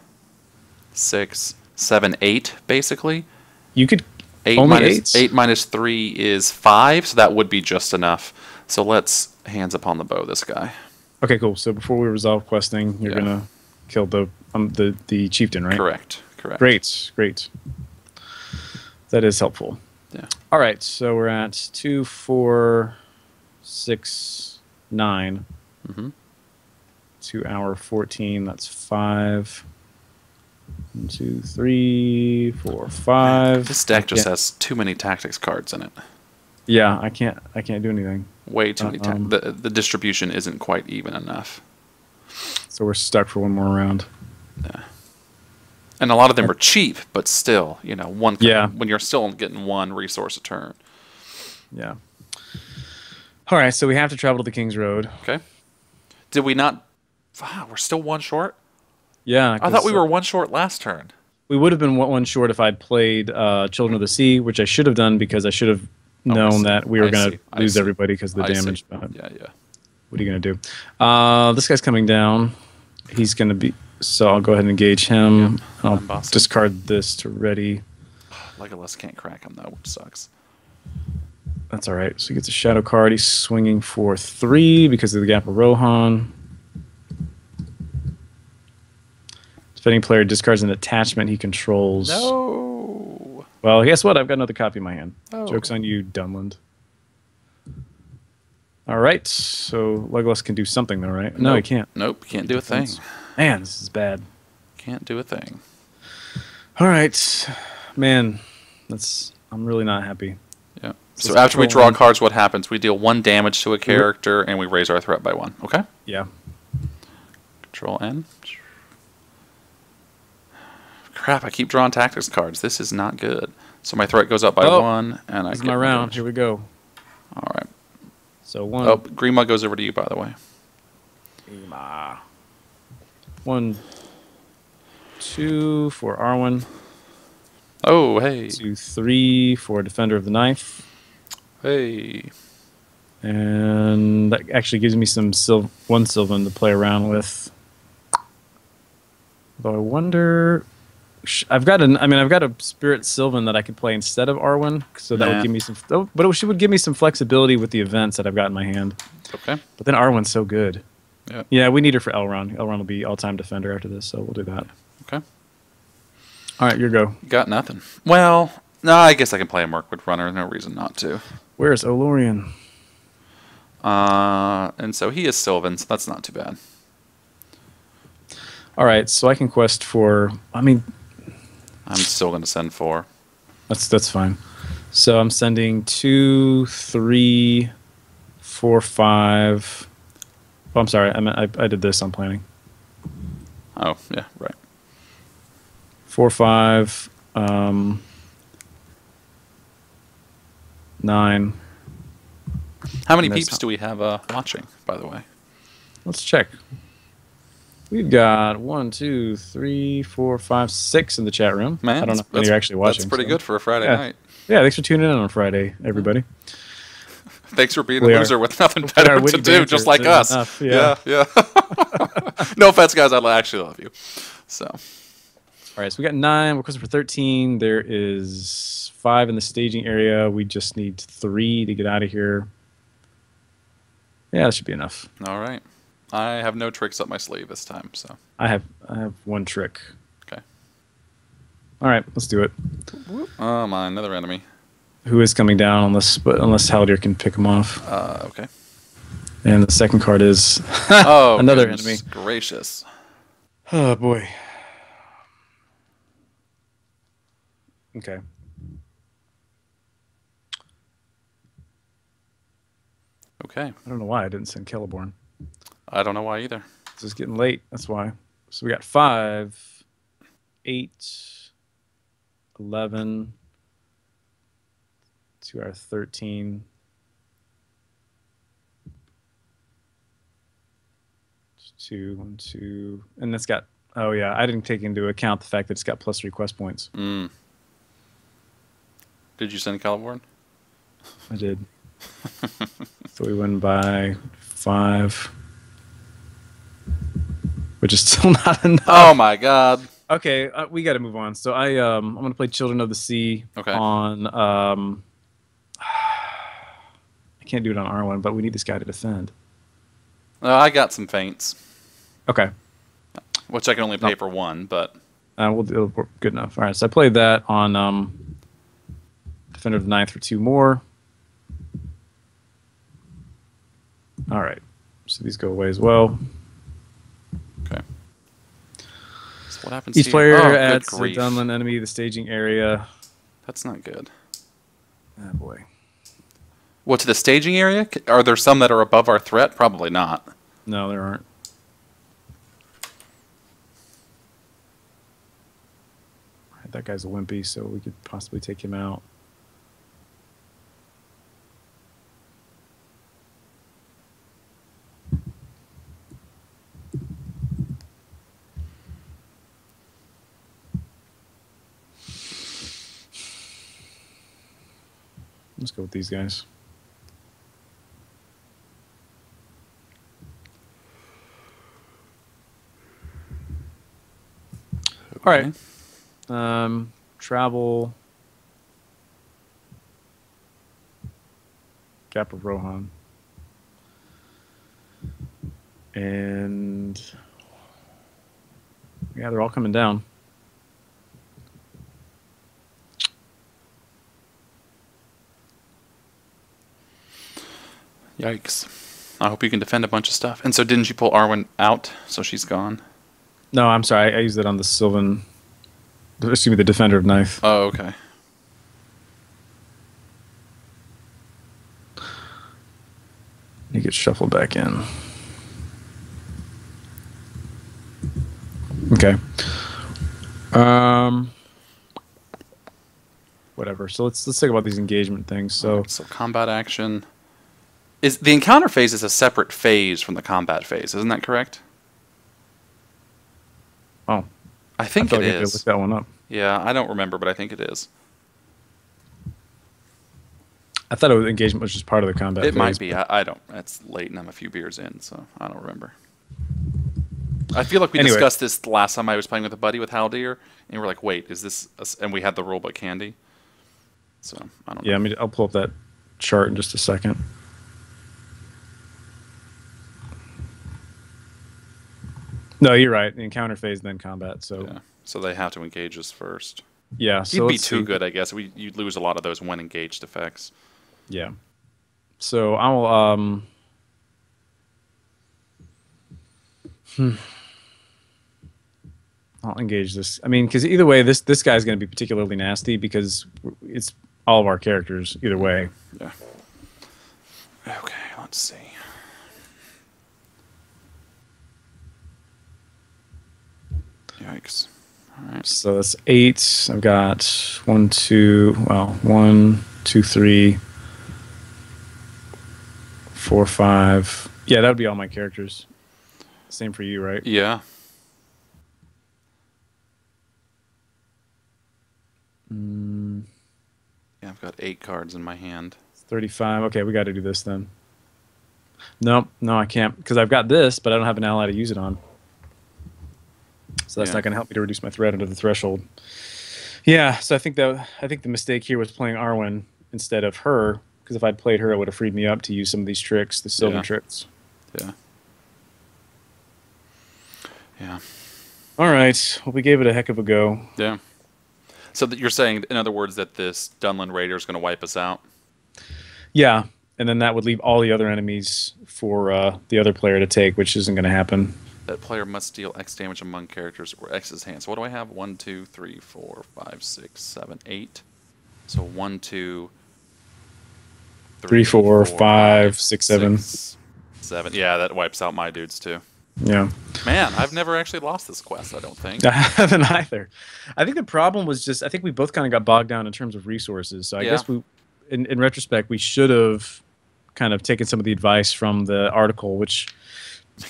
Speaker 2: 6, 7, 8, basically.
Speaker 1: You could
Speaker 2: 8 minus 3 is 5, so that would be just enough. So let's Hands Upon the Bow this guy.
Speaker 1: Okay, cool. So before we resolve questing, you're gonna kill the chieftain, right?
Speaker 2: Correct.
Speaker 1: Great. That is helpful.
Speaker 2: Yeah.
Speaker 1: All right, so we're at 2, 4, 6, 9. 2 hour 14. That's 5. 1, 2, 3, 4, 5.
Speaker 2: This deck just has too many tactics cards in it.
Speaker 1: Yeah, I can't do anything.
Speaker 2: Way too many. The distribution isn't quite even enough.
Speaker 1: So we're stuck for one more round.
Speaker 2: Yeah. And a lot of them are cheap, but still, you know, when you're still getting 1 resource a turn.
Speaker 1: Yeah. All right, so we have to travel to the King's Road.
Speaker 2: Okay. Did we not? Wow, we're still 1 short.
Speaker 1: Yeah,
Speaker 2: I thought we were 1 short last turn.
Speaker 1: We would have been 1 short if I'd played Children of the Sea, which I should have done because I should have known that we were going to lose everybody because of the damage.
Speaker 2: Yeah.
Speaker 1: What are you going to do? This guy's coming down. He's going to be... So I'll go ahead and engage him.
Speaker 2: Yep,
Speaker 1: I'll discard this to ready.
Speaker 2: Legolas can't crack him, though, which sucks.
Speaker 1: That's all right. So he gets a shadow card. He's swinging for 3 because of the Gap of Rohan. Defending player discards an attachment he controls.
Speaker 2: No.
Speaker 1: Well, guess what? I've got another copy in my hand.
Speaker 2: Oh.
Speaker 1: Joke's on you, Dunland. All right. So Legolas can do something, though, right? No, he can't.
Speaker 2: Nope, can't do a thing.
Speaker 1: Man, this is bad.
Speaker 2: Can't do a thing.
Speaker 1: All right. Man, I'm really not happy.
Speaker 2: Yeah. So after we draw cards, what happens? We deal 1 damage to a character, and we raise our threat by 1. Okay?
Speaker 1: Yeah.
Speaker 2: Control N. Crap, I keep drawing tactics cards. This is not good. So my threat goes up by 1, and I
Speaker 1: this is
Speaker 2: get
Speaker 1: my round.
Speaker 2: damage.
Speaker 1: Here we go.
Speaker 2: All right.
Speaker 1: So 1.
Speaker 2: Oh, Green Mug goes over to you, by the way.
Speaker 1: 1, 2 for Arwen.
Speaker 2: Oh, hey.
Speaker 1: 2, 3 for Defender of the Knife.
Speaker 2: Hey.
Speaker 1: And that actually gives me some 1 Sylvan to play around with. Though I wonder, I've got a Spirit Sylvan that I could play instead of Arwen, so that would give me some. But she would give me some flexibility with the events that I've got in my hand.
Speaker 2: Okay.
Speaker 1: But then Arwen's so good.
Speaker 2: Yeah.
Speaker 1: Yeah, we need her for Elrond. Elrond will be all-time defender after this, so we'll do that.
Speaker 2: Okay.
Speaker 1: All right, your go.
Speaker 2: Got nothing. Well, no, I guess I can play a Mirkwood Runner. No reason not to.
Speaker 1: Where's Olorian?
Speaker 2: And so he is Sylvan, so that's not too bad.
Speaker 1: All right, so I can quest for. I'm
Speaker 2: still going to send 4.
Speaker 1: That's fine. So I'm sending 2, 3, 4, 5. Oh, I'm sorry. I did this on planning.
Speaker 2: Oh, yeah, right.
Speaker 1: 4, 5, 9.
Speaker 2: How many peeps do we have watching, by the way?
Speaker 1: Let's check. We've got 1, 2, 3, 4, 5, 6 in the chat room.
Speaker 2: Man,
Speaker 1: I don't know if you're actually watching.
Speaker 2: That's pretty good for a Friday night.
Speaker 1: Yeah, thanks for tuning in on Friday, everybody.
Speaker 2: Thanks for being a loser with nothing better to do, just like us.
Speaker 1: Enough,
Speaker 2: yeah. No offense, guys. I actually love you. So.
Speaker 1: All right, so we got 9. We're questing for 13. There is 5 in the staging area. We just need 3 to get out of here. Yeah, that should be enough.
Speaker 2: All right. I have no tricks up my sleeve this time, so.
Speaker 1: I have 1 trick.
Speaker 2: Okay.
Speaker 1: All right, let's do it.
Speaker 2: Oh my, another enemy.
Speaker 1: Who is coming down unless Haldir can pick him off.
Speaker 2: Okay.
Speaker 1: And the second card is another enemy.
Speaker 2: Gracious.
Speaker 1: Oh boy. Okay.
Speaker 2: Okay.
Speaker 1: I don't know why I didn't send Celeborn.
Speaker 2: I don't know why either.
Speaker 1: It's just getting late. That's why. So we got 5, 8, 11, 2 out of 13. 2, 1, 2. And that's got, oh yeah, I didn't take into account the fact that it's got +3 quest points.
Speaker 2: Mm. Did you send Celeborn?
Speaker 1: I did. So we win by 5. Which is still not enough.
Speaker 2: Oh my god.
Speaker 1: Okay, we got to move on. So I'm going to play Children of the Sea on I can't do it on R1, but we need this guy to defend.
Speaker 2: I got some feints.
Speaker 1: Okay.
Speaker 2: Which I can only pay for 1, but
Speaker 1: we'll do good enough. All right, so I played that on Defender of the Ninth for 2 more. All right. So these go away as well.
Speaker 2: Okay. So what happens
Speaker 1: Each
Speaker 2: here?
Speaker 1: player
Speaker 2: Oh,
Speaker 1: adds a Dunland enemy to the staging area.
Speaker 2: That's not good.
Speaker 1: Oh, boy.
Speaker 2: What, to the staging area? Are there some that are above our threat? Probably not.
Speaker 1: No, there aren't. All right, that guy's a wimpy, so we could possibly take him out. Let's go with these guys.
Speaker 2: Okay.
Speaker 1: All right. Travel. Gap of Rohan. And yeah, they're all coming down.
Speaker 2: Yikes. I hope you can defend a bunch of stuff. And so didn't you pull Arwen out, so she's gone?
Speaker 1: No, I'm sorry. I used it on the Sylvan. Excuse me, the Defender of Knife.
Speaker 2: Oh, okay.
Speaker 1: He gets shuffled back in. Okay. Whatever. So let's think about these engagement things. So,
Speaker 2: right, so combat action is the encounter phase is a separate phase from the combat phase, isn't that correct?
Speaker 1: oh,
Speaker 2: I think
Speaker 1: I
Speaker 2: it
Speaker 1: had to
Speaker 2: is.
Speaker 1: look that one up.
Speaker 2: Yeah, I don't remember, but I think it is.
Speaker 1: I thought engagement was just part of the combat.
Speaker 2: It
Speaker 1: phase,
Speaker 2: might be. I don't. It's late and I'm a few beers in, so I don't remember. I feel like we
Speaker 1: Anyway.
Speaker 2: discussed this the last time I was playing with a buddy with Haldir, and we're like, "Wait, is this?" And we had the rulebook handy. So I don't know.
Speaker 1: Yeah, I'll pull up that chart in just a second. No, you're right. The encounter phase, then combat. So
Speaker 2: Yeah. So they have to engage us first.
Speaker 1: yeah, so
Speaker 2: He'd be
Speaker 1: let's
Speaker 2: too
Speaker 1: see.
Speaker 2: good, I guess. You'd lose a lot of those when engaged effects.
Speaker 1: Yeah. So I'll I'll engage this. I mean, because either way, this guy's going to be particularly nasty because it's all of our characters either way.
Speaker 2: Yeah. Okay, let's see. Yikes. All right.
Speaker 1: So that's 8. I've got 1, 2. Well, 1, 2, 3, 4, 5. Yeah, that would be all my characters. Same for you, right?
Speaker 2: Yeah. Yeah, I've got 8 cards in my hand.
Speaker 1: 35. Okay, we got to do this then. No, I can't because I've got this, but I don't have an ally to use it on. So that's
Speaker 2: Yeah.
Speaker 1: not going to help me to reduce my threat under the threshold. Yeah, so I think the mistake here was playing Arwen instead of her, because if I'd played her, it would have freed me up to use some of these tricks, the Sylvan
Speaker 2: Yeah.
Speaker 1: tricks.
Speaker 2: Yeah. Yeah.
Speaker 1: All right, well, we gave it a heck of a go.
Speaker 2: Yeah. So that you're saying, in other words, that this Dunland Raider is going to wipe us out?
Speaker 1: Yeah, and then that would leave all the other enemies for the other player to take, which isn't going to happen.
Speaker 2: That player must deal X damage among characters where X is hand. So what do I have? 1, 2, 3, 4, 5, 6, 7, 8. So 1, 2,
Speaker 1: 3, 4, 5, 6, 7.
Speaker 2: 7. Yeah, that wipes out my dudes too.
Speaker 1: Yeah.
Speaker 2: Man, I've never actually lost this quest, I don't think.
Speaker 1: I haven't either. I think the problem was just, I think we both kind of got bogged down in terms of resources. So I
Speaker 2: Yeah.
Speaker 1: guess in retrospect, we should have kind of taken some of the advice from the article, which,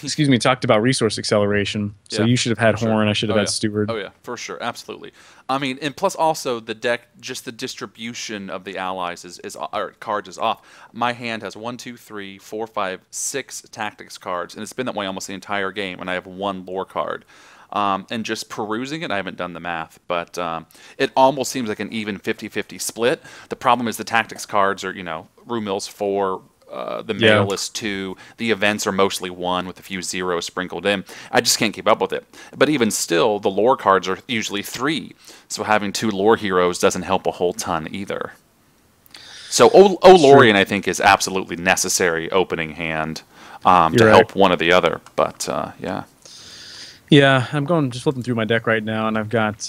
Speaker 1: excuse me, talked about resource acceleration. So
Speaker 2: Yeah,
Speaker 1: you should have had
Speaker 2: for sure.
Speaker 1: Horn, I should have
Speaker 2: Oh,
Speaker 1: had
Speaker 2: yeah.
Speaker 1: Steward.
Speaker 2: Oh yeah, for sure, absolutely. I mean, and plus also the deck, just the distribution of the allies or cards is off. My hand has 1, 2, 3, 4, 5, 6 tactics cards, and it's been that way almost the entire game. And I have 1 lore card. And just perusing it, I haven't done the math, but it almost seems like an even 50-50 split. The problem is the tactics cards are, Rumil's 4. The mail is 2. The events are mostly 1 with a few zeros sprinkled in. I just can't keep up with it. But even still, the lore cards are usually 3. So having 2 lore heroes doesn't help a whole ton either. So Olorian, I think, is absolutely necessary opening hand to help one or the other. But yeah.
Speaker 1: Yeah, I'm just flipping through my deck right now, and I've got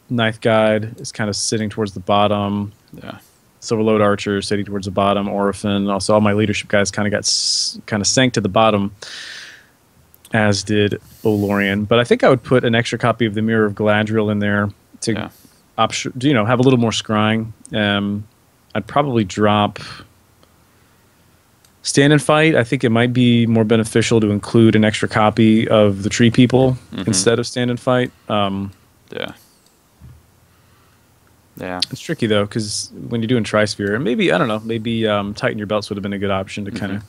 Speaker 1: Ninth Guide is kind of sitting towards the bottom.
Speaker 2: Yeah.
Speaker 1: Silverload Archer sitting towards the bottom. Orphan. Also, all my leadership guys kind of sank to the bottom, as did Olorian. But I think I would put an extra copy of the Mirror of Galadriel in there to, have a little more scrying. I'd probably drop Stand and Fight. I think it might be more beneficial to include an extra copy of the Tree People instead of Stand and Fight.
Speaker 2: Yeah. Yeah.
Speaker 1: It's tricky, though, because when you're doing Trisphere, maybe Tighten Your Belts would have been a good option to kind of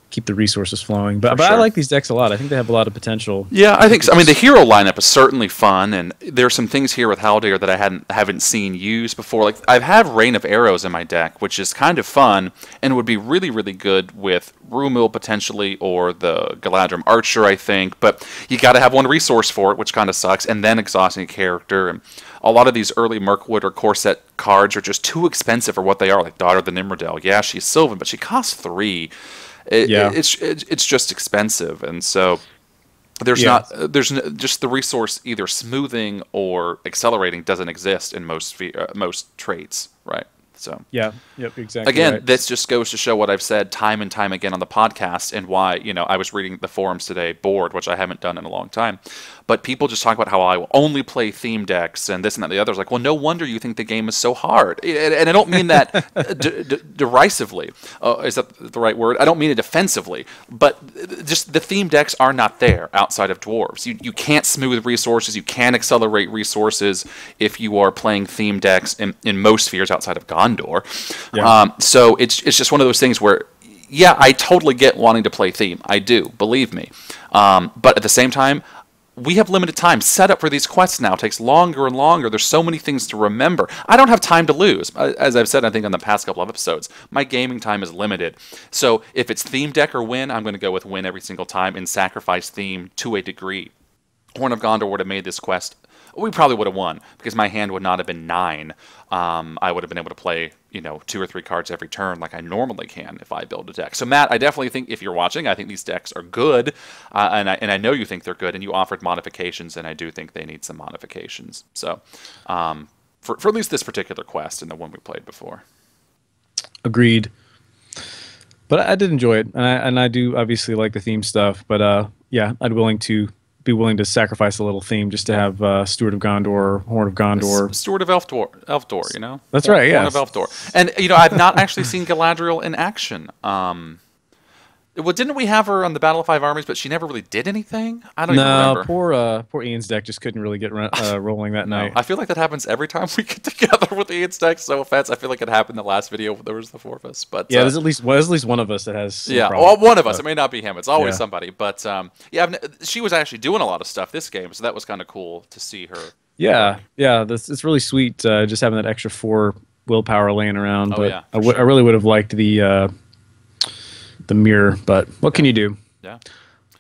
Speaker 1: keep the resources flowing. But I like these decks a lot. I think they have a lot of potential.
Speaker 2: Yeah, I think so. I mean, the hero lineup is certainly fun, and there's some things here with Haldir that I haven't seen used before. Like, I have Rain of Arrows in my deck, which is kind of fun, and would be really, really good with Rumil potentially, or the Galadrim Archer, I think. But you got to have 1 resource for it, which kind of sucks, and then exhausting a character. And a lot of these early Mirkwood or Corset cards are just too expensive for what they are. Like Daughter of the Nimrodel. Yeah, she's Sylvan, but she costs 3. It's just expensive, and so there's just the resource either smoothing or accelerating doesn't exist in most traits, right? So
Speaker 1: Yeah. Yep. Exactly.
Speaker 2: again,
Speaker 1: right.
Speaker 2: this just goes to show what I've said time and time again on the podcast, and why, I was reading the forums today, bored, which I haven't done in a long time. But people just talk about how I will only play theme decks and this and that and the other. Like, well, no wonder you think the game is so hard. And I don't mean that derisively. Is that the right word? I don't mean it defensively. But just the theme decks are not there outside of dwarves. You can't smooth resources. You can't accelerate resources if you are playing theme decks in most spheres outside of Gondor.
Speaker 1: Yeah.
Speaker 2: So it's just one of those things where, yeah, I totally get wanting to play theme. I do, believe me. But at the same time, we have limited time. Setup for these quests now takes longer and longer. There's so many things to remember. I don't have time to lose. As I've said, I think, on the past couple of episodes, my gaming time is limited. So if it's theme deck or win, I'm going to go with win every single time and sacrifice theme to a degree. Horn of Gondor would have made this quest. We probably would have won because my hand would not have been 9. I would have been able to play, 2 or 3 cards every turn like I normally can if I build a deck. So Matt, I definitely think, if you're watching, I think these decks are good, and I know you think they're good, and you offered modifications, and I do think they need some modifications. So for at least this particular quest and the one we played before.
Speaker 1: Agreed. But I did enjoy it, and I do obviously like the theme stuff. But yeah, I'd be willing to sacrifice a little theme just to have Steward of Gondor, Horn of Gondor.
Speaker 2: Steward of Elfdor,
Speaker 1: That's right, yeah.
Speaker 2: Horn of Elfdor. And, I've not actually seen Galadriel in action. Well, didn't we have her on the Battle of Five Armies, but she never really did anything? I don't even remember.
Speaker 1: Poor Ian's deck just couldn't really get rolling that night.
Speaker 2: I feel like that happens every time we get together with Ian's deck. So offense, I feel like it happened the last video. There was the 4 of us, but
Speaker 1: yeah, there's at least one of us that has. Some
Speaker 2: well, one of us. It may not be him. It's always somebody. But she was actually doing a lot of stuff this game, so that was kind of cool to see her.
Speaker 1: Yeah, it's really sweet just having that extra 4 willpower laying around.
Speaker 2: Oh,
Speaker 1: but
Speaker 2: yeah,
Speaker 1: I really would have liked the mirror, but what can you do?
Speaker 2: Yeah.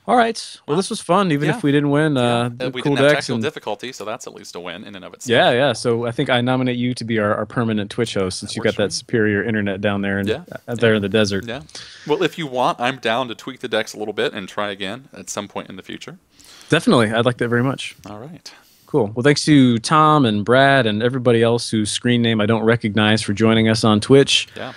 Speaker 1: All right. Well, this was fun, even if we didn't win.
Speaker 2: We
Speaker 1: cool
Speaker 2: didn't have
Speaker 1: decks
Speaker 2: technical
Speaker 1: and
Speaker 2: difficulty, so that's at least a win in and of itself.
Speaker 1: yeah. So I think I nominate you to be our permanent Twitch host, since you got that superior internet down there in the desert.
Speaker 2: Yeah. Well, if you want, I'm down to tweak the decks a little bit and try again at some point in the future.
Speaker 1: Definitely. I'd like that very much.
Speaker 2: All right.
Speaker 1: Cool. Well, thanks to Tom and Brad and everybody else whose screen name I don't recognize for joining us on Twitch.
Speaker 2: Yeah.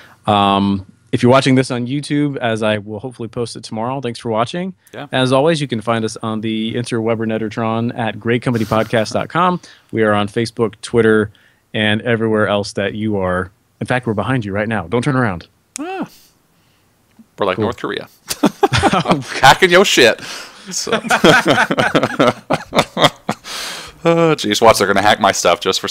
Speaker 1: If you're watching this on YouTube, as I will hopefully post it tomorrow, thanks for watching.
Speaker 2: Yeah.
Speaker 1: As always, you can find us on the interwebernettertron at greatcompanypodcast.com. We are on Facebook, Twitter, and everywhere else that you are. In fact, we're behind you right now. Don't turn around.
Speaker 2: We're like North Korea. Hacking your shit. So. Oh, geez, watch, they're going to hack my stuff just for